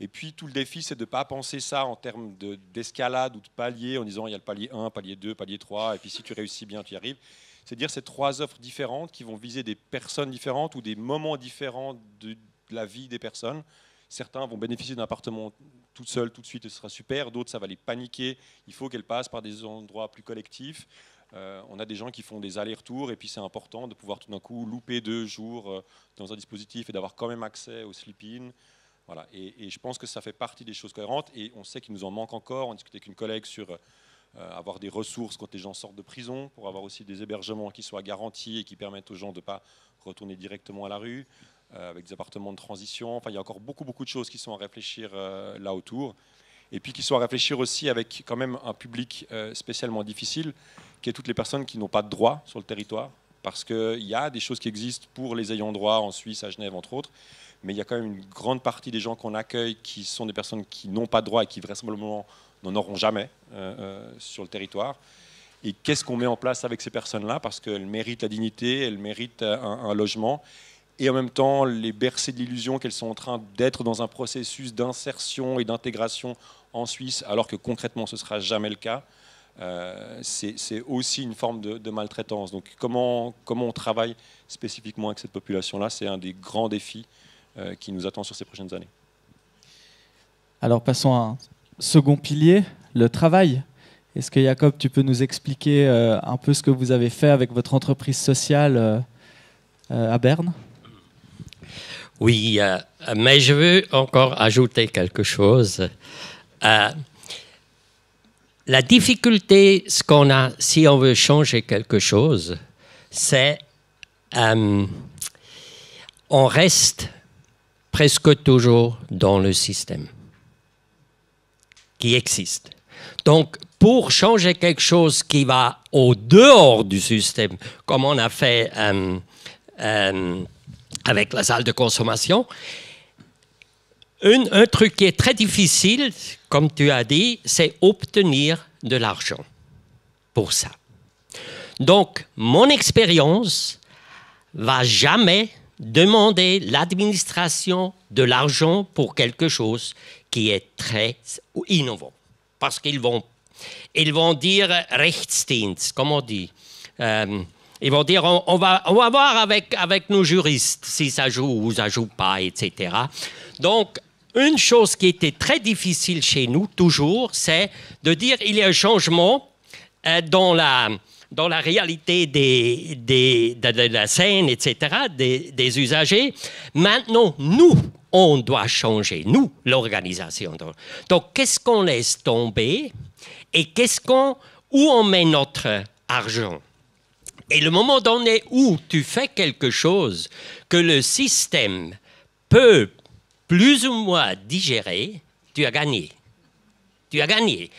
Et puis tout le défi, c'est de ne pas penser ça en termes d'escalade ou de palier, en disant il y a le palier 1, palier 2, palier 3, et puis si tu réussis bien, tu y arrives. C'est dire ces 3 offres différentes qui vont viser des personnes différentes ou des moments différents de la vie des personnes. Certains vont bénéficier d'un appartement tout seul, tout de suite, et ce sera super. D'autres, ça va les paniquer. Il faut qu'elles passent par des endroits plus collectifs. On a des gens qui font des allers-retours, et puis c'est important de pouvoir tout d'un coup louper 2 jours dans un dispositif et d'avoir quand même accès au sleep-in. Voilà. Et je pense que ça fait partie des choses cohérentes, et on sait qu'il nous en manque encore. On discutait avec une collègue sur avoir des ressources quand les gens sortent de prison, pour avoir aussi des hébergements qui soient garantis et qui permettent aux gens de ne pas retourner directement à la rue, avec des appartements de transition. Enfin, il y a encore beaucoup de choses qui sont à réfléchir là autour, et puis qui sont à réfléchir aussi avec quand même un public spécialement difficile, qui est toutes les personnes qui n'ont pas de droit sur le territoire, parce qu'il y a des choses qui existent pour les ayants droit en Suisse, à Genève entre autres, mais il y a quand même une grande partie des gens qu'on accueille qui sont des personnes qui n'ont pas de droit et qui vraisemblablement n'en auront jamais sur le territoire. Et qu'est-ce qu'on met en place avec ces personnes-là? Parce qu'elles méritent la dignité, elles méritent un logement, et en même temps les bercer de l'illusion qu'elles sont en train d'être dans un processus d'insertion et d'intégration en Suisse, alors que concrètement ce ne sera jamais le cas. C'est aussi une forme de maltraitance. Donc comment on travaille spécifiquement avec cette population-là, c'est un des grands défis qui nous attend sur ces prochaines années. Alors passons à un second pilier, le travail. Est-ce que Jacob, tu peux nous expliquer un peu ce que vous avez fait avec votre entreprise sociale à Berne? Oui, mais je veux encore ajouter quelque chose. La difficulté, ce qu'on a, si on veut changer quelque chose, c'est on reste presque toujours dans le système qui existe. Donc, pour changer quelque chose qui va au dehors du système, comme on a fait avec la salle de consommation, un truc qui est très difficile, comme tu as dit, c'est obtenir de l'argent pour ça. Donc, mon expérience va jamais demander l'administration de l'argent pour quelque chose qui est très innovant. Parce qu'ils vont dire Rechtsdienst, comme on dit. Ils vont dire on va voir avec nos juristes si ça joue ou ça joue pas, etc. Donc, une chose qui était très difficile chez nous, toujours, c'est de dire il y a un changement dans la réalité de la scène, etc., des usagers. Maintenant, nous, on doit changer, nous, l'organisation. Donc, qu'est-ce qu'on laisse tomber et où on met notre argent. Et le moment donné où tu fais quelque chose que le système peut plus ou moins digérer, tu as gagné. Tu as gagné.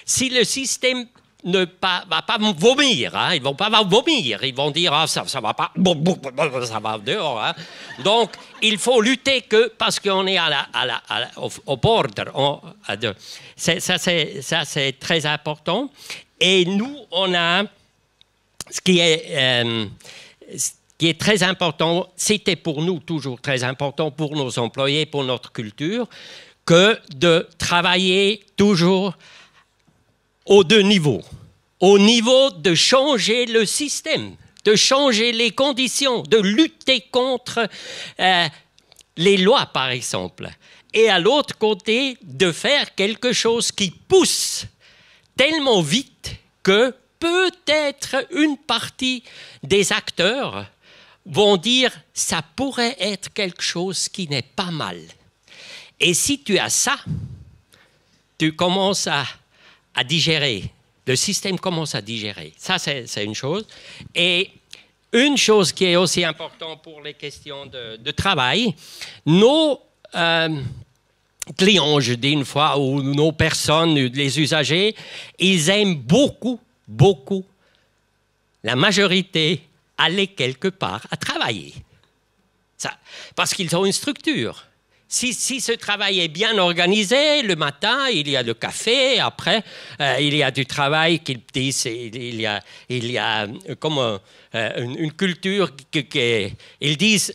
Si le système ne va pas vomir, hein, ils ne vont pas vomir, ils vont dire ça va pas, ça va dehors. Hein. Donc, il faut lutter parce qu'on est au border. Ça, c'est très important. Et nous, on a ce qui est très important, c'était pour nous toujours très important, pour nos employés, pour notre culture, que de travailler toujours aux deux niveaux. Au niveau de changer le système, de changer les conditions, de lutter contre les lois, par exemple. Et à l'autre côté, de faire quelque chose qui pousse tellement vite que peut-être une partie des acteurs vont dire « ça pourrait être quelque chose qui n'est pas mal ». Et si tu as ça, tu commences à digérer. Le système commence à digérer. Ça, c'est une chose. Et une chose qui est aussi importante pour les questions de travail, nos clients, je dis une fois, ou nos personnes, les usagers, ils aiment beaucoup, la majorité, aller quelque part à travailler. Ça, parce qu'ils ont une structure. Si ce travail est bien organisé, le matin, il y a le café, après, il y a du travail qu'ils disent, il y a comme une culture ils disent,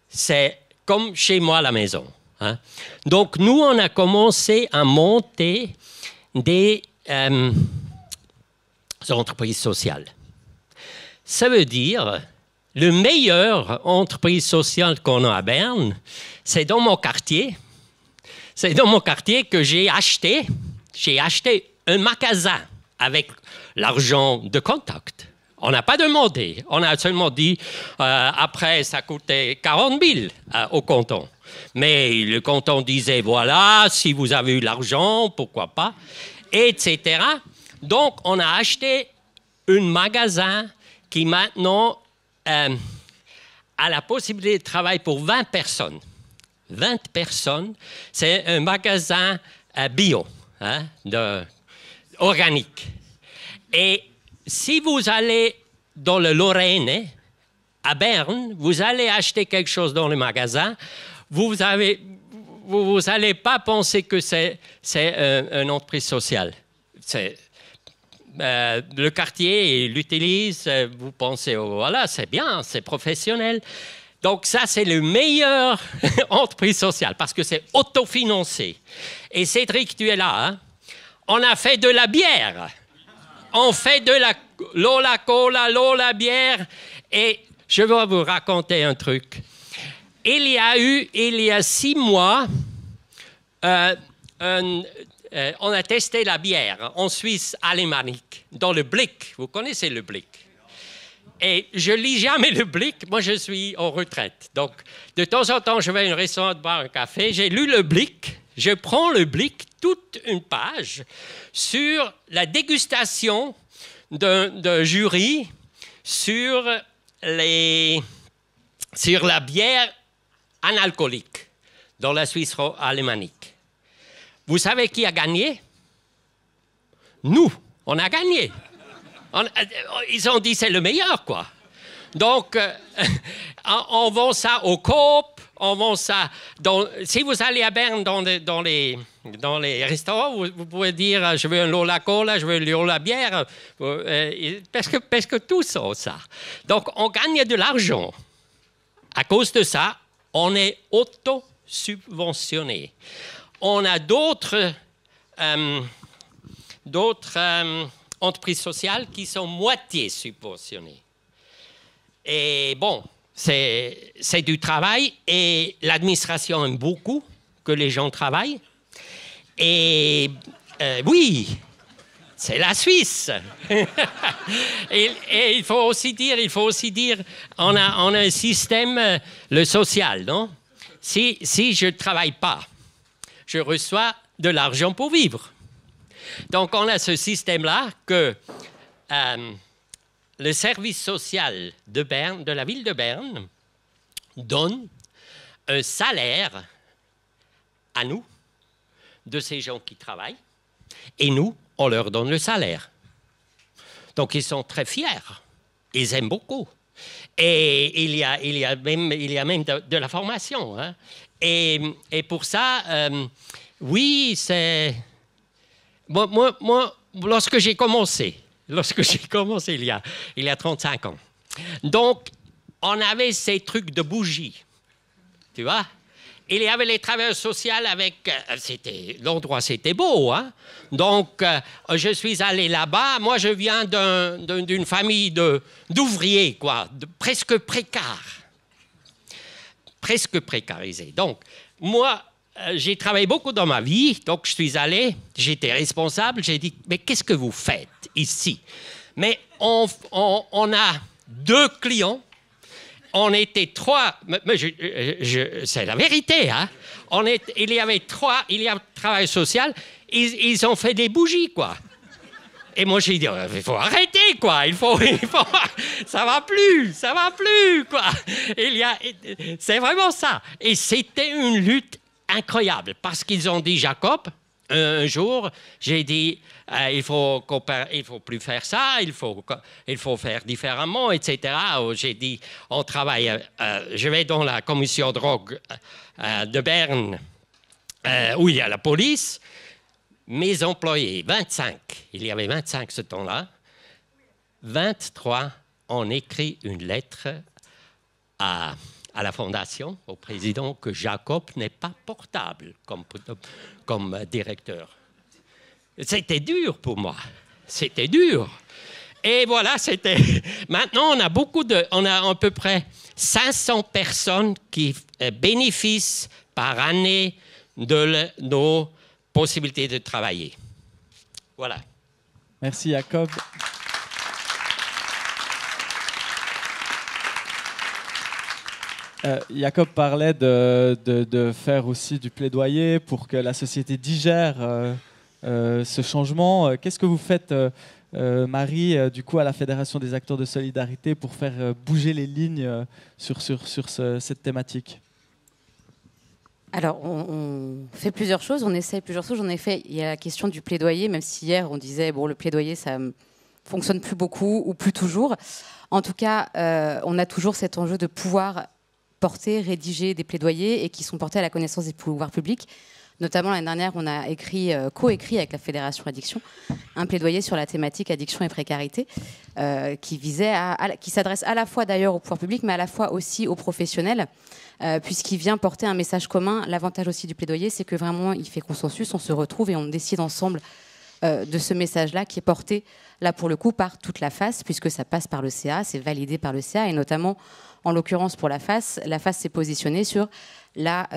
c'est comme chez moi à la maison. Hein. Donc, nous, on a commencé à monter des entreprises sociales. Ça veut dire, le meilleur entreprise sociale qu'on a à Berne, c'est dans mon quartier. C'est dans mon quartier que j'ai acheté un magasin avec l'argent de Contact. On n'a pas demandé. On a seulement dit, après, ça coûtait 40 000 au canton. Mais le canton disait, voilà, si vous avez eu l'argent, pourquoi pas, etc. Donc, on a acheté un magasin qui maintenant a la possibilité de travailler pour 20 personnes. 20 personnes, c'est un magasin bio, hein, organique. Et si vous allez dans le Lorraine, à Berne, vous allez acheter quelque chose dans le magasin, vous n'allez pas penser que c'est une entreprise sociale. Le quartier l'utilise, vous pensez, oh, voilà, c'est bien, c'est professionnel. Donc ça, c'est le meilleur entreprise sociale parce que c'est autofinancé. Et Cédric, tu es là, hein? On a fait de la bière. On fait de la Lola Cola, Lola bière. Et je vais vous raconter un truc. Il y a 6 mois, on a testé la bière en Suisse alémanique, dans le Blick. Vous connaissez le Blick? Et je lis jamais le Blick. Moi, je suis en retraite. Donc, de temps en temps, je vais à un restaurant boire un café. J'ai lu le Blick. Je prends le Blick, toute une page, sur la dégustation d'un jury sur la bière analcoolique dans la Suisse alémanique. Vous savez qui a gagné? Nous, on a gagné. Ils ont dit c'est le meilleur, quoi. Donc, on vend ça au Coop, on vend ça... si vous allez à Berne dans les restaurants, vous pouvez dire je veux un Lola Cola, je veux un Lola bière, parce que tous ont ça. Donc, on gagne de l'argent. À cause de ça, on est auto-subventionné. On a d'autres entreprises sociales qui sont moitié subventionnées. Et bon, c'est du travail et l'administration aime beaucoup que les gens travaillent. Et oui, c'est la Suisse. et il faut aussi dire, on a un système, le social, non? Si je ne travaille pas, je reçois de l'argent pour vivre. Donc, on a ce système-là que le service social de Berne, de la ville de Berne, donne un salaire à nous, de ces gens qui travaillent, et nous, on leur donne le salaire. Donc, ils sont très fiers. Ils aiment beaucoup. Et il y a même de la formation. Hein. Et pour ça, oui, c'est... Moi, lorsque j'ai commencé il y a 35 ans, donc, on avait ces trucs de bougies, tu vois. Il y avait les travailleurs sociaux avec... l'endroit, c'était beau, hein. Donc, je suis allé là-bas. Moi, je viens d'une famille d'ouvriers, quoi, presque précaires. Presque précarisés. Donc, moi, j'ai travaillé beaucoup dans ma vie. Donc, je suis allé, j'étais responsable. J'ai dit, mais qu'est-ce que vous faites ici? Mais on a 2 clients. On était 3, mais c'est la vérité, hein. Il y avait 3, il y a travail social, ils ont fait des bougies, quoi. Et moi, j'ai dit, il faut arrêter, quoi. Il faut, ça va plus, quoi. C'est vraiment ça. Et c'était une lutte incroyable, parce qu'ils ont dit, Jacob, un jour, j'ai dit, il faut plus faire ça, il faut faire différemment, etc. J'ai dit, on travaille, je vais dans la commission drogue de Berne, où il y a la police. Mes employés, 25, il y avait 25 ce temps-là, 23 ont écrit une lettre à la fondation, au président, que Jacob n'est pas portable comme directeur. C'était dur pour moi. C'était dur. Et voilà, c'était... Maintenant, on a à peu près 500 personnes qui bénéficient par année de nos possibilités de travailler. Voilà. Merci, Jacob. Jacob parlait de faire aussi du plaidoyer pour que la société digère ce changement. Qu'est-ce que vous faites, Marie, du coup, à la Fédération des acteurs de solidarité pour faire bouger les lignes sur cette thématique? Alors, on fait plusieurs choses, on essaye plusieurs choses. En effet, il y a la question du plaidoyer, même si hier, on disait, bon, le plaidoyer, ça ne fonctionne plus beaucoup ou plus toujours. En tout cas, on a toujours cet enjeu de pouvoir porter, rédiger des plaidoyers et qui sont portés à la connaissance des pouvoirs publics. Notamment, l'année dernière, on a coécrit avec la Fédération Addiction un plaidoyer sur la thématique addiction et précarité qui s'adresse à la fois d'ailleurs au pouvoir public, mais à la fois aussi aux professionnels, puisqu'il vient porter un message commun. L'avantage aussi du plaidoyer, c'est que vraiment, il fait consensus, on se retrouve et on décide ensemble de ce message-là qui est porté, là pour le coup, par toute la FAS, puisque ça passe par le CA, c'est validé par le CA, et notamment, en l'occurrence pour la FAS s'est positionnée sur la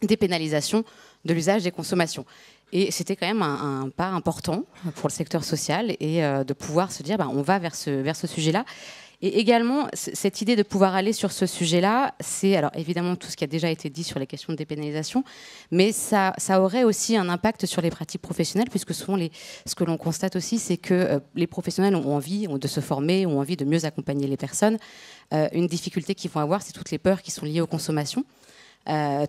dépénalisation de l'usage des consommations. Et c'était quand même un pas important pour le secteur social et de pouvoir se dire on va vers ce sujet-là. Et également, cette idée de pouvoir aller sur ce sujet-là, c'est alors évidemment tout ce qui a déjà été dit sur les questions de dépénalisation, mais ça aurait aussi un impact sur les pratiques professionnelles, puisque souvent ce que l'on constate aussi, c'est que les professionnels ont envie de se former, ont envie de mieux accompagner les personnes. Une difficulté qu'ils vont avoir, c'est toutes les peurs qui sont liées aux consommations.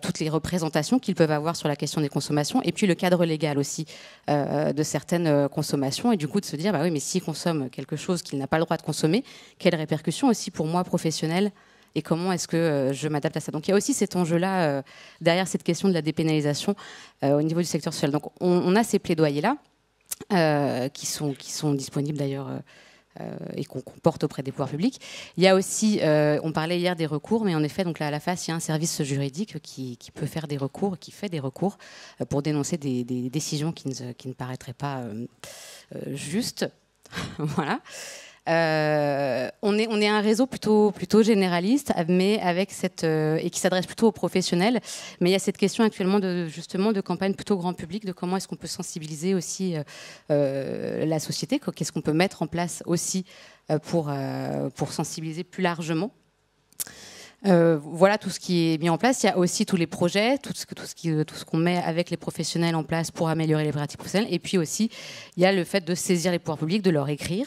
Toutes les représentations qu'ils peuvent avoir sur la question des consommations, et puis le cadre légal aussi de certaines consommations, et du coup de se dire, oui, mais s'il consomme quelque chose qu'il n'a pas le droit de consommer, quelles répercussions aussi pour moi, professionnel, et comment est-ce que je m'adapte à ça. Donc il y a aussi cet enjeu-là, derrière cette question de la dépénalisation au niveau du secteur social. Donc on a ces plaidoyers-là, qui sont disponibles d'ailleurs, et qu'on porte auprès des pouvoirs publics. Il y a aussi, on parlait hier des recours, mais en effet, donc là, à la FAS, il y a un service juridique qui peut faire des recours, qui fait des recours pour dénoncer des décisions qui ne paraîtraient pas justes. Voilà. On est un réseau plutôt généraliste, mais avec et qui s'adresse plutôt aux professionnels. Mais il y a cette question actuellement de campagne plutôt grand public, de comment est-ce qu'on peut sensibiliser aussi la société, qu'est-ce qu'on peut mettre en place aussi pour sensibiliser plus largement. Voilà tout ce qui est mis en place. Il y a aussi tous les projets, tout ce qu'on met avec les professionnels en place pour améliorer les pratiques professionnelles. Et puis aussi, il y a le fait de saisir les pouvoirs publics, de leur écrire,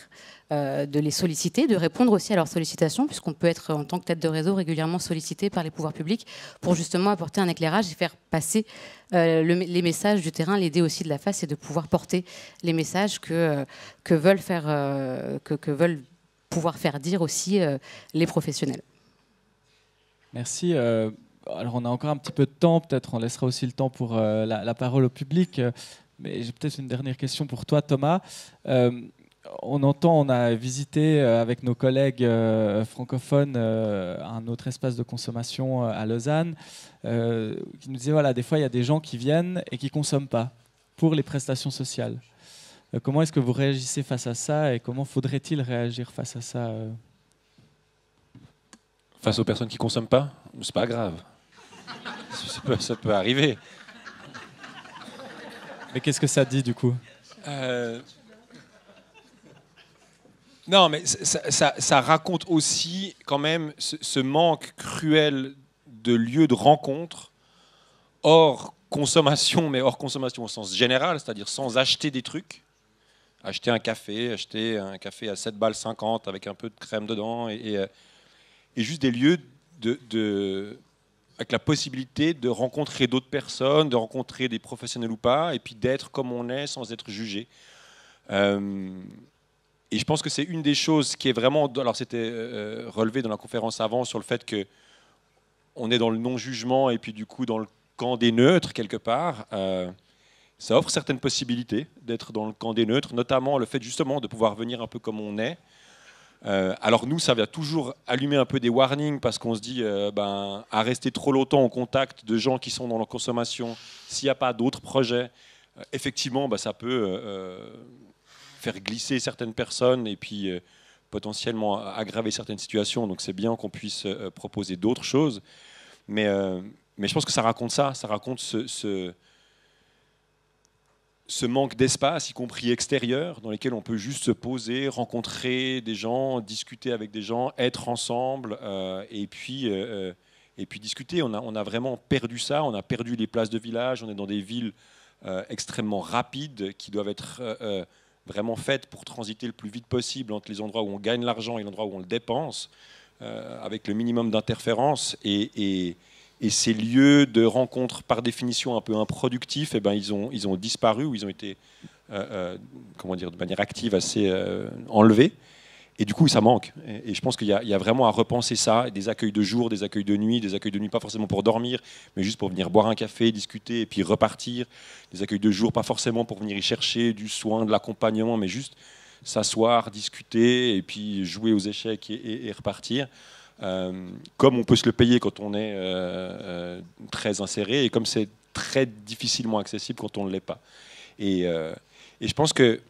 de les solliciter, de répondre aussi à leurs sollicitations, puisqu'on peut être en tant que tête de réseau régulièrement sollicité par les pouvoirs publics pour justement apporter un éclairage et faire passer les messages du terrain, l'idée aussi de la face, c'est de pouvoir porter les messages que veulent pouvoir faire dire aussi les professionnels. Merci. Alors on a encore un petit peu de temps, peut-être on laissera aussi le temps pour la parole au public. Mais j'ai peut-être une dernière question pour toi, Thomas. On a visité avec nos collègues francophones un autre espace de consommation à Lausanne qui nous disait voilà, des fois il y a des gens qui viennent et qui ne consomment pas pour les prestations sociales. Comment est-ce que vous réagissez face à ça et comment faudrait-il réagir face à ça Face aux personnes qui ne consomment pas, c'est pas grave. Ça peut arriver. Mais qu'est-ce que ça dit du coup Non, mais ça raconte aussi quand même ce manque cruel de lieux de rencontre hors consommation, mais hors consommation au sens général, c'est-à-dire sans acheter des trucs. Acheter un café à 7,50 balles avec un peu de crème dedans et juste des lieux avec la possibilité de rencontrer d'autres personnes, de rencontrer des professionnels ou pas, et puis d'être comme on est sans être jugé. Et je pense que c'est une des choses qui est vraiment... Alors c'était relevé dans la conférence avant sur le fait qu'on est dans le non-jugement et puis du coup dans le camp des neutres quelque part. Ça offre certaines possibilités d'être dans le camp des neutres, notamment le fait justement de pouvoir venir un peu comme on est. Alors nous, ça va toujours allumer un peu des warnings parce qu'on se dit à rester trop longtemps en contact de gens qui sont dans leur consommation, s'il n'y a pas d'autres projets, effectivement, ça peut faire glisser certaines personnes et puis potentiellement aggraver certaines situations. Donc c'est bien qu'on puisse proposer d'autres choses. Mais je pense que ça raconte ce manque d'espace, y compris extérieur, dans lesquels on peut juste se poser, rencontrer des gens, discuter avec des gens, être ensemble, et puis discuter. On a vraiment perdu ça, on a perdu les places de village, on est dans des villes extrêmement rapides qui doivent être vraiment faites pour transiter le plus vite possible entre les endroits où on gagne l'argent et l'endroit où on le dépense, avec le minimum d'interférences. Et ces lieux de rencontre, par définition un peu improductifs, ils ont disparu ou ils ont été, de manière active assez enlevés. Et du coup, ça manque. Et je pense qu'il y a vraiment à repenser ça. Des accueils de jour, des accueils de nuit pas forcément pour dormir, mais juste pour venir boire un café, discuter et puis repartir. Des accueils de jour, pas forcément pour venir y chercher du soin, de l'accompagnement, mais juste s'asseoir, discuter et puis jouer aux échecs et repartir. Comme on peut se le payer quand on est très inséré et comme c'est très difficilement accessible quand on ne l'est pas. Et je pense que,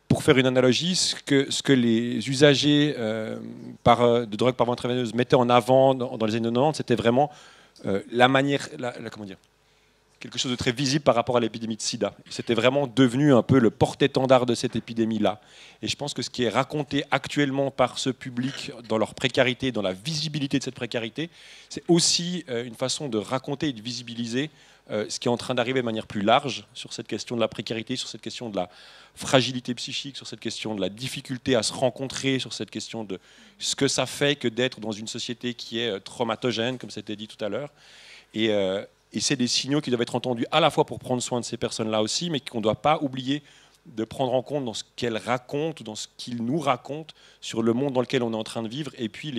pour faire une analogie, ce que les usagers de drogue par voie intraveineuse mettaient en avant dans les années 90, c'était vraiment la manière, quelque chose de très visible par rapport à l'épidémie de sida. C'était vraiment devenu un peu le porte-étendard de cette épidémie-là. Et je pense que ce qui est raconté actuellement par ce public dans leur précarité, dans la visibilité de cette précarité, c'est aussi une façon de raconter et de visibiliser ce qui est en train d'arriver de manière plus large sur cette question de la précarité, sur cette question de la fragilité psychique, sur cette question de la difficulté à se rencontrer, sur cette question de ce que ça fait que d'être dans une société qui est traumatogène, comme c'était dit tout à l'heure. Et c'est des signaux qui doivent être entendus à la fois pour prendre soin de ces personnes-là aussi, mais qu'on ne doit pas oublier de prendre en compte dans ce qu'elles racontent, dans ce qu'ils nous racontent sur le monde dans lequel on est en train de vivre, et puis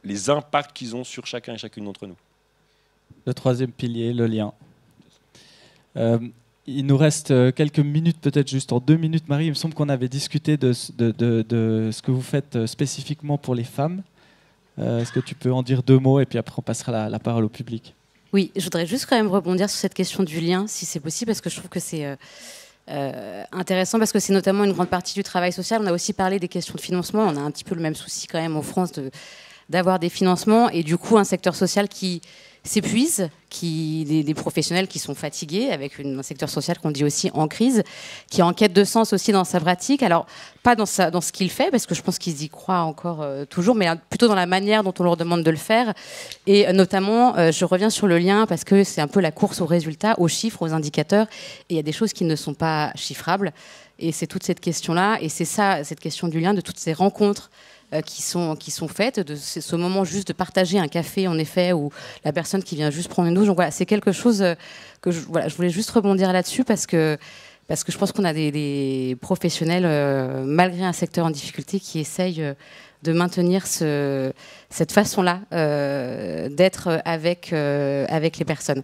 les impacts qu'ils ont sur chacun et chacune d'entre nous. Le troisième pilier, le lien. Il nous reste quelques minutes, peut-être juste en 2 minutes, Marie. Il me semble qu'on avait discuté de ce que vous faites spécifiquement pour les femmes. Est-ce que tu peux en dire 2 mots et puis après on passera la parole au public? Oui, je voudrais juste quand même rebondir sur cette question du lien, si c'est possible, parce que je trouve que c'est intéressant, parce que c'est notamment une grande partie du travail social. On a aussi parlé des questions de financement. On a un petit peu le même souci quand même en France d'avoir des financements et du coup un secteur social qui s'épuisent, des professionnels qui sont fatigués, avec un secteur social qu'on dit aussi en crise, qui est en quête de sens aussi dans sa pratique. Alors, pas dans ce qu'il fait, parce que je pense qu'ils y croient encore toujours, mais plutôt dans la manière dont on leur demande de le faire. Et notamment, je reviens sur le lien, parce que c'est un peu la course aux résultats, aux chiffres, aux indicateurs, et il y a des choses qui ne sont pas chiffrables. Et c'est toute cette question-là, et c'est ça, cette question du lien, de toutes ces rencontres qui sont faites, de ce moment juste de partager un café, en effet, ou la personne qui vient juste prendre une douche. Donc voilà, c'est quelque chose que je voulais juste rebondir là-dessus, parce que je pense qu'on a des professionnels, malgré un secteur en difficulté, qui essayent de maintenir cette façon-là d'être avec les personnes.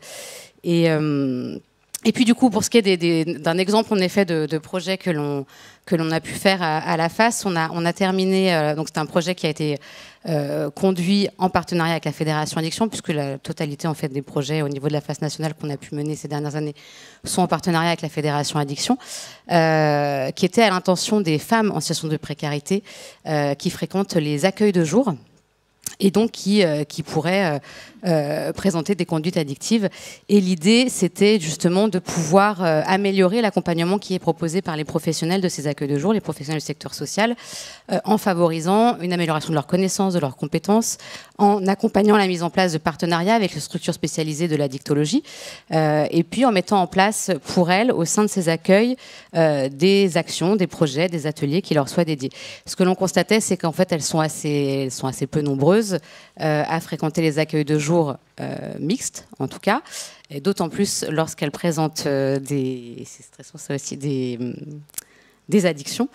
Et puis du coup, pour ce qui est d'un exemple en effet de projet que l'on a pu faire à la FAS, on a terminé, donc c'est un projet qui a été conduit en partenariat avec la Fédération Addiction, puisque la totalité en fait des projets au niveau de la FAS nationale qu'on a pu mener ces dernières années sont en partenariat avec la Fédération Addiction, qui était à l'intention des femmes en situation de précarité qui fréquentent les accueils de jour, et donc qui pourraient présenter des conduites addictives. Et l'idée, c'était justement de pouvoir améliorer l'accompagnement qui est proposé par les professionnels de ces accueils de jour, les professionnels du secteur social, en favorisant une amélioration de leurs connaissances, de leurs compétences, en accompagnant la mise en place de partenariats avec les structures spécialisées de l'addictologie, et puis en mettant en place pour elles, au sein de ces accueils, des actions, des projets, des ateliers qui leur soient dédiés. Ce que l'on constatait, c'est qu'en fait, elles sont assez peu nombreuses à fréquenter les accueils de jour mixtes, en tout cas, et d'autant plus lorsqu'elles présentent c'est stressant ça aussi, des addictions.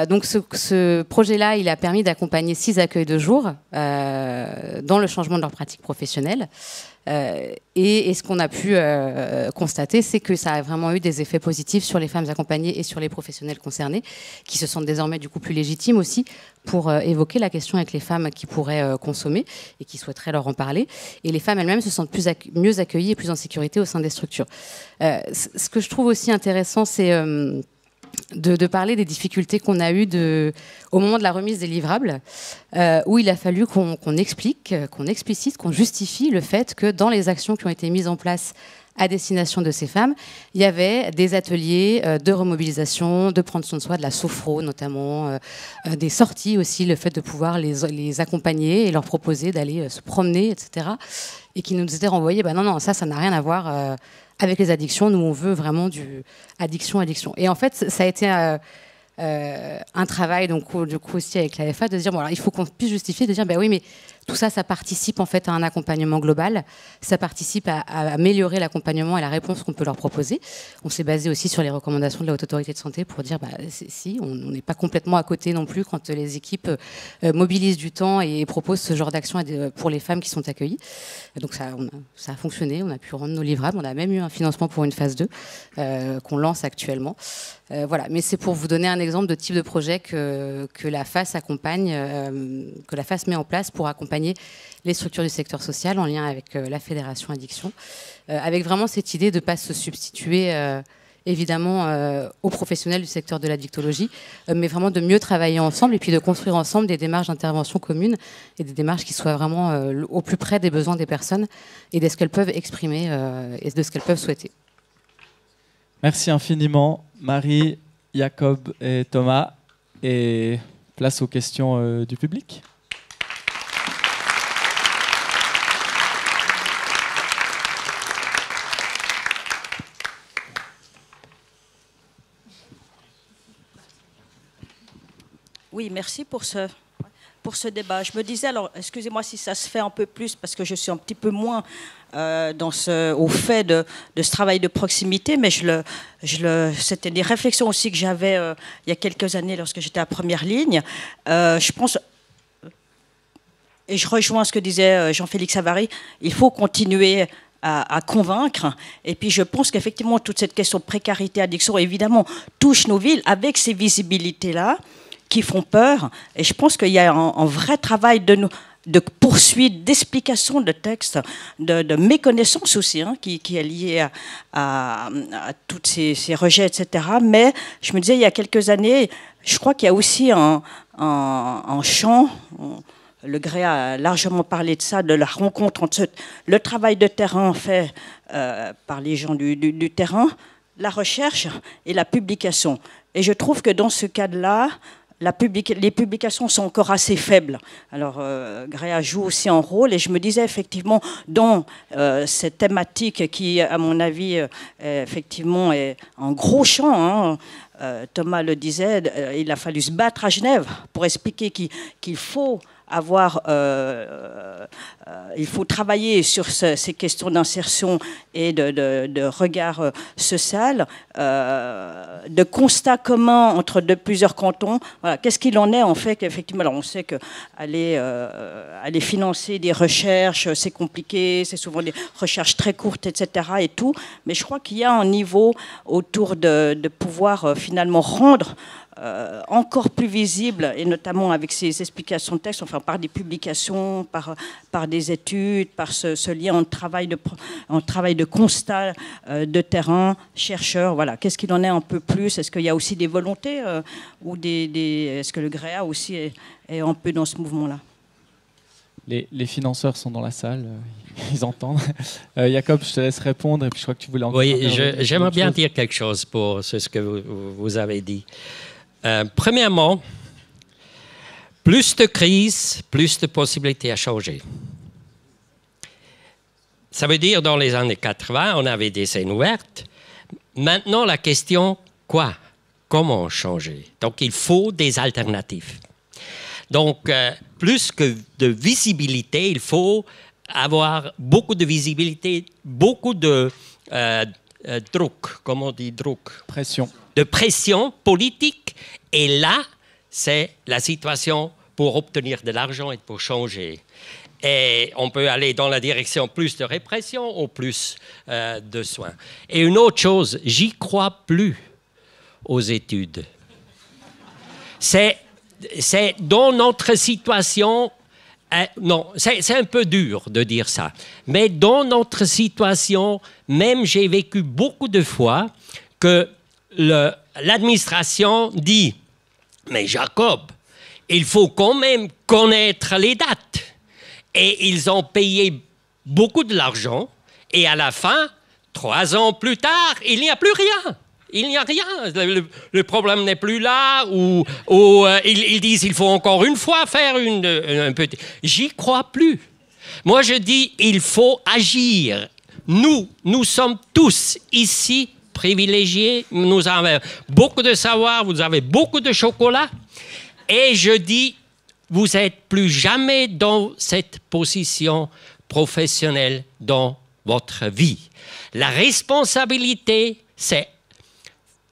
Donc ce projet-là, il a permis d'accompagner 6 accueils de jour dans le changement de leur pratique professionnelle. Et ce qu'on a pu constater, c'est que ça a vraiment eu des effets positifs sur les femmes accompagnées et sur les professionnels concernés, qui se sentent désormais du coup plus légitimes aussi pour évoquer la question avec les femmes qui pourraient consommer et qui souhaiteraient leur en parler. Et les femmes elles-mêmes se sentent mieux accueillies et plus en sécurité au sein des structures. Ce que je trouve aussi intéressant, c'est de parler des difficultés qu'on a eues au moment de la remise des livrables, où il a fallu qu'on explique, qu'on explicite, qu'on justifie le fait que dans les actions qui ont été mises en place à destination de ces femmes, il y avait des ateliers de remobilisation, de prendre soin de soi, de la sophro notamment, des sorties aussi, le fait de pouvoir les accompagner et leur proposer d'aller se promener, etc. Et qui nous étaient renvoyés, non, ça n'a rien à voir avec les addictions. Nous, on veut vraiment du addiction. Et en fait, ça a été un travail, donc du coup aussi avec la FA, de se dire, bon, alors, il faut qu'on puisse justifier, de dire, oui, mais tout ça, ça participe en fait à un accompagnement global, ça participe à améliorer l'accompagnement et la réponse qu'on peut leur proposer. On s'est basé aussi sur les recommandations de la Haute Autorité de Santé pour dire, si, on n'est pas complètement à côté non plus quand les équipes mobilisent du temps et proposent ce genre d'action pour les femmes qui sont accueillies. Donc ça a fonctionné, on a pu rendre nos livrables, on a même eu un financement pour une phase 2 qu'on lance actuellement. Voilà, mais c'est pour vous donner un exemple de type de projet que la FAS accompagne, que la FAS met en place pour accompagner les structures du secteur social en lien avec la Fédération Addiction, avec vraiment cette idée de ne pas se substituer évidemment aux professionnels du secteur de l'addictologie, mais vraiment de mieux travailler ensemble et puis de construire ensemble des démarches d'intervention communes et des démarches qui soient vraiment au plus près des besoins des personnes et de ce qu'elles peuvent exprimer et de ce qu'elles peuvent souhaiter. Merci infiniment, Marie, Jacob et Thomas. Et place aux questions du public. Oui, merci pour ce débat. Je me disais, alors, excusez-moi si ça se fait un peu plus, parce que je suis un petit peu moins au fait de ce travail de proximité, mais c'était des réflexions aussi que j'avais il y a quelques années lorsque j'étais à première ligne. Je pense, et je rejoins ce que disait Jean-Félix Savary, il faut continuer à convaincre. Et puis je pense qu'effectivement, toute cette question de précarité, addiction, évidemment, touche nos villes avec ces visibilités-là qui font peur. Et je pense qu'il y a un vrai travail de poursuite, d'explication de textes, de méconnaissance aussi, qui est liée à tous ces rejets, etc. Mais je me disais, il y a quelques années, je crois qu'il y a aussi un champ le GREA a largement parlé de ça, de la rencontre entre le travail de terrain fait par les gens du terrain, la recherche et la publication. Et je trouve que dans ce cadre-là, les publications sont encore assez faibles. Alors, GREA joue aussi un rôle, et je me disais effectivement, dans cette thématique qui, à mon avis, effectivement est un gros champ, Thomas le disait, il a fallu se battre à Genève pour expliquer qu'il faut il faut travailler sur ces questions d'insertion et de regard social, de constat commun entre plusieurs cantons. Voilà. Qu'est-ce qu'il en est en fait qu'effectivement, alors on sait qu'aller financer des recherches, c'est compliqué, c'est souvent des recherches très courtes, etc. et tout. Mais je crois qu'il y a un niveau autour de pouvoir finalement rendre encore plus visible, et notamment avec ces explications de texte, enfin par des publications, par des études, par ce lien en travail de constat de terrain, chercheurs, voilà. Qu'est-ce qu'il en est un peu plus? Est-ce qu'il y a aussi des volontés ou est-ce que le GREA aussi est un peu dans ce mouvement-là? Les financeurs sont dans la salle, ils entendent. Jacob, je te laisse répondre, et puis je crois que tu voulais encore... Oui, j'aimerais bien dire quelque chose pour ce que vous avez dit. Premièrement, plus de crises, plus de possibilités à changer. Ça veut dire, dans les années 80, on avait des scènes ouvertes. Maintenant, la question, quoi? Comment changer? Donc, il faut des alternatives. Donc, plus que de visibilité, il faut avoir beaucoup de visibilité, beaucoup de druck, comment on dit druck? Pression. De pression politique. Et là, c'est la situation pour obtenir de l'argent et pour changer. Et on peut aller dans la direction plus de répression ou plus de soins. Et une autre chose, j'y crois plus aux études. C'est dans notre situation... non, c'est un peu dur de dire ça. Mais dans notre situation, même j'ai vécu beaucoup de fois que l'administration dit « Mais Jacob, il faut quand même connaître les dates. » Et ils ont payé beaucoup de l'argent. Et à la fin, 3 ans plus tard, il n'y a plus rien. Il n'y a rien. Le problème n'est plus là. Ou ils disent il faut encore une fois faire un petit... J'y crois plus. Moi, je dis il faut agir. Nous sommes tous ici privilégiés. Nous avons beaucoup de savoir. Vous avez beaucoup de chocolat. Et je dis, vous n'êtes plus jamais dans cette position professionnelle dans votre vie. La responsabilité, c'est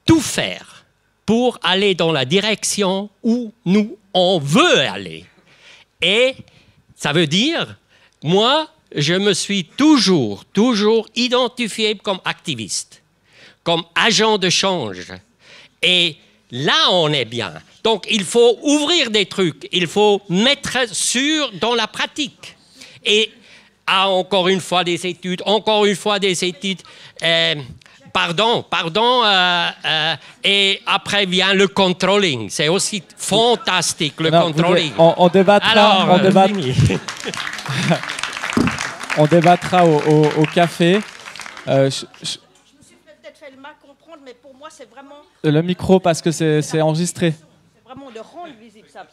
tout faire pour aller dans la direction où nous, on veut aller. Et ça veut dire, moi, je me suis toujours identifié comme activiste, comme agent de change. Et là, on est bien. Donc, il faut ouvrir des trucs, il faut mettre dans la pratique. Et encore une fois des études. Pardon. Et après vient le controlling. C'est aussi fantastique, le controlling. On débattra. Alors, On débattra au café. Je me suis peut-être fait le mal comprendre, mais pour moi, c'est vraiment... Le micro, parce que c'est enregistré. C'est vraiment de rendre visible ça.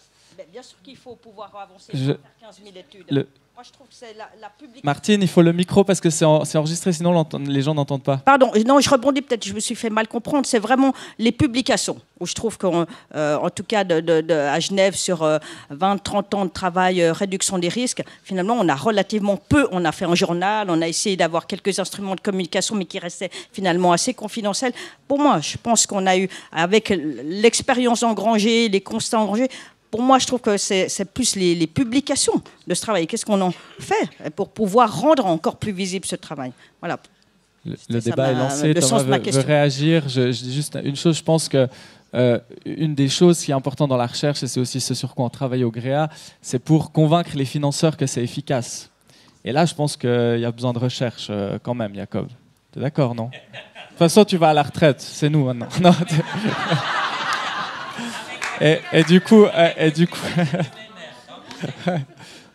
Bien sûr qu'il faut pouvoir avancer, faire 15 000 études. Moi, je trouve que c'est la publication. Martine, il faut le micro parce que c'est enregistré, sinon les gens n'entendent pas. Pardon, non, je rebondis peut-être, je me suis fait mal comprendre. C'est vraiment les publications où je trouve qu'en tout cas à Genève, sur 20-30 ans de travail, réduction des risques, finalement, on a relativement peu. On a fait un journal, on a essayé d'avoir quelques instruments de communication, mais qui restaient finalement assez confidentiels. Pour moi, je pense qu'on a eu, avec l'expérience engrangée, les constats engrangés, pour moi, je trouve que c'est plus les publications de ce travail. Qu'est-ce qu'on en fait pour pouvoir rendre encore plus visible ce travail? Voilà. Le débat est lancé. Thomas veut réagir. Je dis juste une chose. Je pense que une des choses qui est importante dans la recherche, et c'est aussi ce sur quoi on travaille au GREA, c'est pour convaincre les financeurs que c'est efficace. Et là, je pense qu'il y a besoin de recherche quand même, Jacob. Tu es d'accord, non? De toute façon, tu vas à la retraite. C'est nous maintenant. Non, et du coup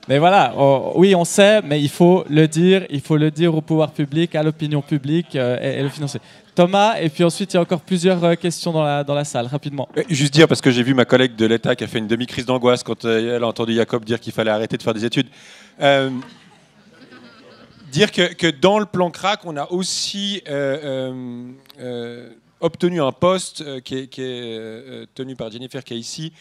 Mais voilà, oui, on sait, mais il faut le dire au pouvoir public, à l'opinion publique et le financer. Thomas, et puis ensuite, il y a encore plusieurs questions dans la salle, rapidement. Juste dire, parce que j'ai vu ma collègue de l'État qui a fait une demi-crise d'angoisse quand elle a entendu Jacob dire qu'il fallait arrêter de faire des études. Dire que dans le plan CRAC, on a aussi obtenu un poste qui est tenu par Jennifer, qui est ici,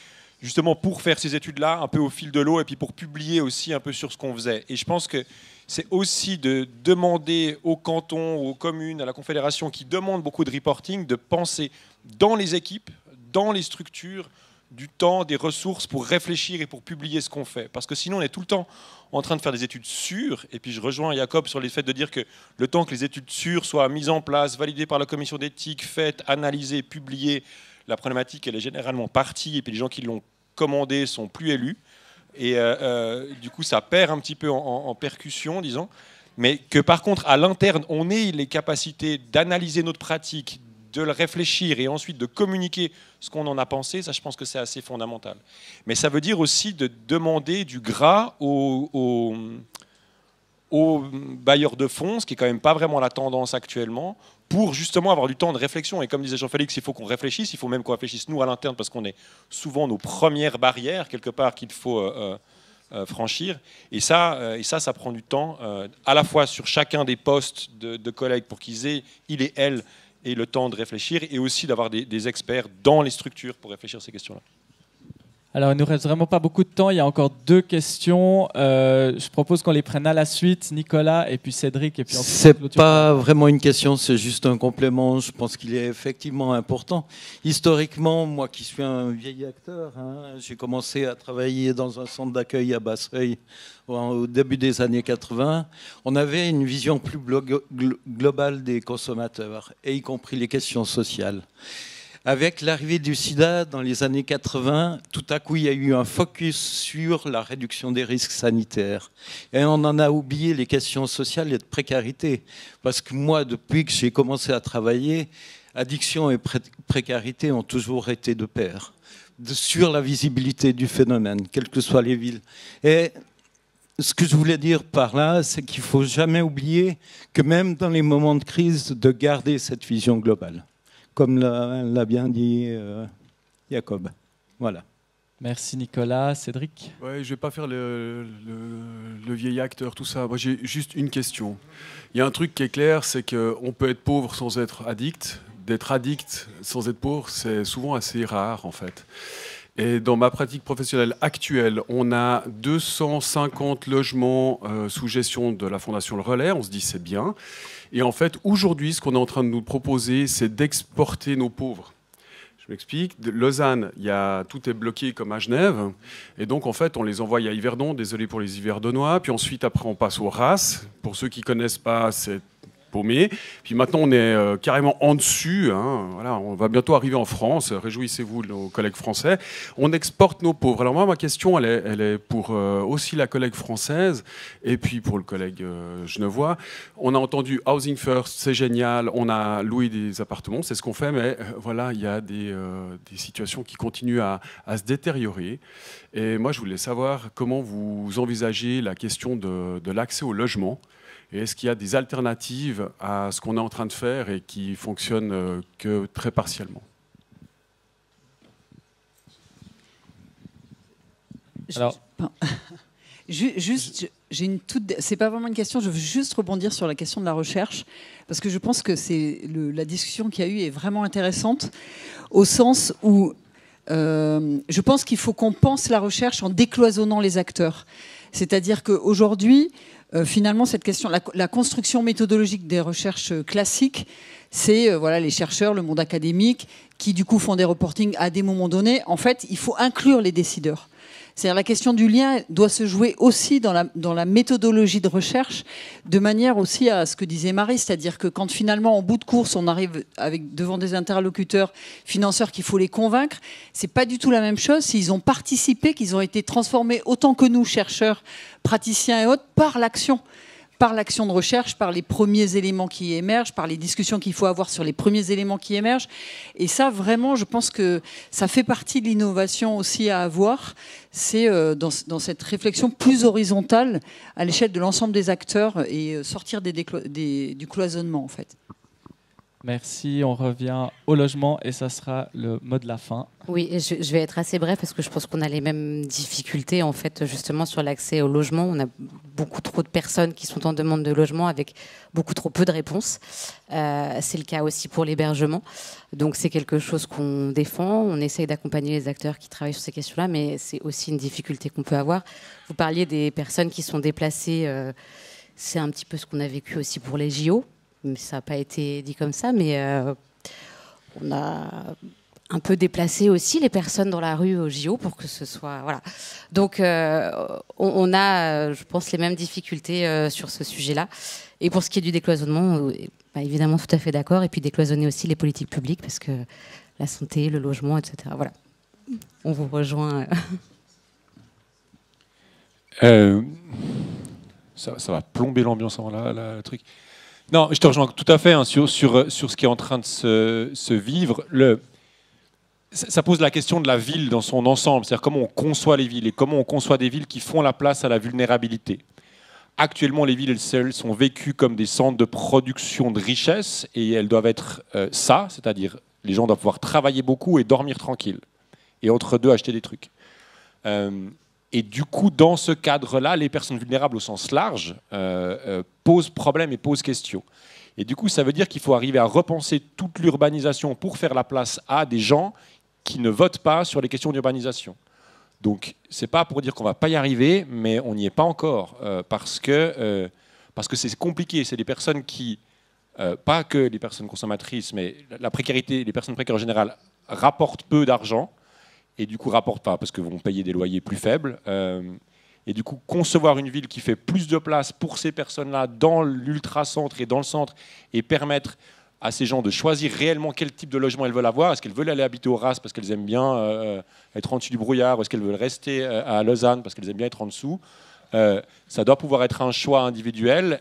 justement pour faire ces études-là, un peu au fil de l'eau, et puis pour publier aussi un peu sur ce qu'on faisait. Et je pense que c'est aussi de demander aux cantons, aux communes, à la Confédération, qui demandent beaucoup de reporting, de penser dans les équipes, dans les structures, du temps, des ressources pour réfléchir et pour publier ce qu'on fait. Parce que sinon, on est tout le temps en train de faire des études sûres. Et puis, je rejoins Jacob sur le fait de dire que le temps que les études sûres soient mises en place, validées par la commission d'éthique, faites, analysées, publiées, la problématique, elle est généralement partie. Et puis, les gens qui l'ont commandée sont plus élus. Et du coup, ça perd un petit peu en percussion, disons. Mais que par contre, à l'interne, on ait les capacités d'analyser notre pratique, de le réfléchir et ensuite de communiquer ce qu'on en a pensé, ça je pense que c'est assez fondamental. Mais ça veut dire aussi de demander du gras aux bailleurs de fonds, ce qui est quand même pas vraiment la tendance actuellement, pour justement avoir du temps de réflexion. Et comme disait Jean-Félix, il faut qu'on réfléchisse, il faut même qu'on réfléchisse nous à l'interne, parce qu'on est souvent nos premières barrières, quelque part, qu'il faut franchir. Et ça prend du temps, à la fois sur chacun des postes de collègues, pour qu'ils aient, il et elle, et le temps de réfléchir, et aussi d'avoir des experts dans les structures pour réfléchir à ces questions-là. Alors, il ne nous reste vraiment pas beaucoup de temps. Il y a encore 2 questions. Je propose qu'on les prenne à la suite. Nicolas et puis Cédric. Et puis c'est pas vraiment une question, c'est juste un complément. Je pense qu'il est effectivement important. Historiquement, moi qui suis un vieil acteur, j'ai commencé à travailler dans un centre d'accueil à Basseuil au début des années 80. On avait une vision plus globale des consommateurs, et y compris les questions sociales. Avec l'arrivée du sida dans les années 80, tout à coup, il y a eu un focus sur la réduction des risques sanitaires. Et on en a oublié les questions sociales et de précarité. Parce que moi, depuis que j'ai commencé à travailler, addiction et précarité ont toujours été de pair, sur la visibilité du phénomène, quelles que soient les villes. Et ce que je voulais dire par là, c'est qu'il ne faut jamais oublier que même dans les moments de crise, de garder cette vision globale, comme l'a bien dit Jacob. Voilà. Merci Nicolas. Cédric ? Ouais, je ne vais pas faire le vieil acteur, tout ça. Moi, j'ai juste une question. Il y a un truc qui est clair, c'est qu'on peut être pauvre sans être addict. D'être addict sans être pauvre, c'est souvent assez rare, en fait. Et dans ma pratique professionnelle actuelle, on a 250 logements sous gestion de la Fondation Le Relais. On se dit c'est bien. Et en fait, aujourd'hui, ce qu'on est en train de nous proposer, c'est d'exporter nos pauvres. Je m'explique. De Lausanne, tout est bloqué comme à Genève. Et donc, en fait, on les envoie à Yverdon. Désolé pour les Yverdonois. Puis ensuite, après, on passe aux RAS. Pour ceux qui ne connaissent pas, c'est paumé. Puis maintenant, on est carrément en dessus. Voilà, on va bientôt arriver en France. Réjouissez-vous, nos collègues français. On exporte nos pauvres. Alors moi, ma question, elle est pour aussi la collègue française et puis pour le collègue genevois. On a entendu Housing First, c'est génial. On a loué des appartements, c'est ce qu'on fait. Mais voilà, il y a des situations qui continuent à se détériorer. Et moi, je voulais savoir comment vous envisagez la question de l'accès au logement. Et est-ce qu'il y a des alternatives à ce qu'on est en train de faire et qui fonctionnent que très partiellement ? Alors, juste, j'ai une c'est pas vraiment une question. Je veux juste rebondir sur la question de la recherche parce que je pense que la discussion qu'il y a eu est vraiment intéressante au sens où je pense qu'il faut qu'on pense la recherche en décloisonnant les acteurs. C'est-à-dire qu'aujourd'hui, finalement, cette question, la construction méthodologique des recherches classiques, c'est les chercheurs, le monde académique, qui du coup font des reportings à des moments donnés. En fait, il faut inclure les décideurs. C'est-à-dire la question du lien doit se jouer aussi dans la méthodologie de recherche, de manière aussi à ce que disait Marie, c'est-à-dire que quand finalement, en bout de course, on arrive devant des interlocuteurs financeurs qu'il faut les convaincre, c'est pas du tout la même chose s'ils ont participé, qu'ils ont été transformés autant que nous, chercheurs, praticiens et autres, par l'action. par l'action de recherche, par les premiers éléments qui émergent, par les discussions qu'il faut avoir sur les premiers éléments qui émergent. Et ça, vraiment, je pense que ça fait partie de l'innovation aussi à avoir. C'est dans cette réflexion plus horizontale à l'échelle de l'ensemble des acteurs et sortir du cloisonnement, en fait. Merci, on revient au logement et ça sera le mot de la fin. Oui, et je vais être assez bref parce que je pense qu'on a les mêmes difficultés en fait justement sur l'accès au logement. On a beaucoup trop de personnes qui sont en demande de logement avec beaucoup trop peu de réponses. C'est le cas aussi pour l'hébergement. Donc c'est quelque chose qu'on défend. On essaye d'accompagner les acteurs qui travaillent sur ces questions-là, mais c'est aussi une difficulté qu'on peut avoir. Vous parliez des personnes qui sont déplacées. C'est un petit peu ce qu'on a vécu aussi pour les JO. Mais ça n'a pas été dit comme ça, mais on a un peu déplacé aussi les personnes dans la rue au JO pour que ce soit... Voilà. Donc, on a, je pense, les mêmes difficultés sur ce sujet-là. Et pour ce qui est du décloisonnement, évidemment, tout à fait d'accord. Et puis décloisonner aussi les politiques publiques, parce que la santé, le logement, etc. Voilà. On vous rejoint. Ça va plomber l'ambiance là, le truc. Non, je te rejoins tout à fait hein, sur ce qui est en train de se vivre. Ça pose la question de la ville dans son ensemble, c'est-à-dire comment on conçoit les villes et comment on conçoit des villes qui font la place à la vulnérabilité. Actuellement, les villes elles sont vécues comme des centres de production de richesse et elles doivent être ça, c'est-à-dire les gens doivent pouvoir travailler beaucoup et dormir tranquille. Et entre deux, acheter des trucs. Et du coup, dans ce cadre-là, les personnes vulnérables au sens large posent problème et posent question. Et du coup, ça veut dire qu'il faut arriver à repenser toute l'urbanisation pour faire la place à des gens qui ne votent pas sur les questions d'urbanisation. Donc, ce n'est pas pour dire qu'on ne va pas y arriver, mais on n'y est pas encore, parce que c'est compliqué. C'est des personnes qui, pas que les personnes consommatrices, mais la précarité, les personnes précaires en général, rapportent peu d'argent, et du coup rapportent pas parce que vont payer des loyers plus faibles. Et du coup, concevoir une ville qui fait plus de place pour ces personnes-là dans l'ultra-centre et dans le centre et permettre à ces gens de choisir réellement quel type de logement elles veulent avoir. Est-ce qu'elles veulent aller habiter au Ras parce qu'elles aiment bien être en dessus du brouillard ou est-ce qu'elles veulent rester à Lausanne parce qu'elles aiment bien être en dessous ça doit pouvoir être un choix individuel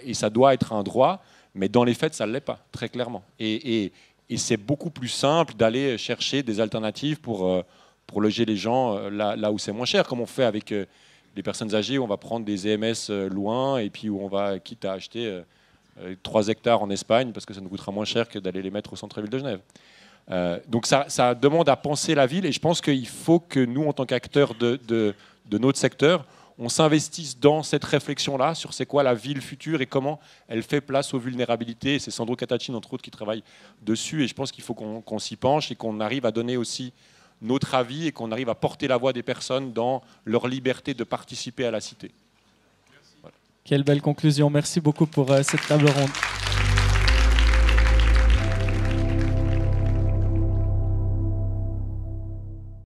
et ça doit être un droit, mais dans les faits, ça ne l'est pas, très clairement. Et c'est beaucoup plus simple d'aller chercher des alternatives pour loger les gens là où c'est moins cher, comme on fait avec les personnes âgées, où on va prendre des EMS loin et puis où on va, quitte à acheter 3 hectares en Espagne, parce que ça nous coûtera moins cher que d'aller les mettre au centre-ville de Genève. Donc ça demande à penser la ville, et je pense qu'il faut que nous, en tant qu'acteurs de notre secteur, on s'investisse dans cette réflexion-là sur c'est quoi la ville future et comment elle fait place aux vulnérabilités. C'est Sandro Catachin, entre autres, qui travaille dessus, et je pense qu'il faut qu'on s'y penche et qu'on arrive à donner aussi notre avis et qu'on arrive à porter la voix des personnes dans leur liberté de participer à la cité. Voilà. Quelle belle conclusion. Merci beaucoup pour cette table ronde.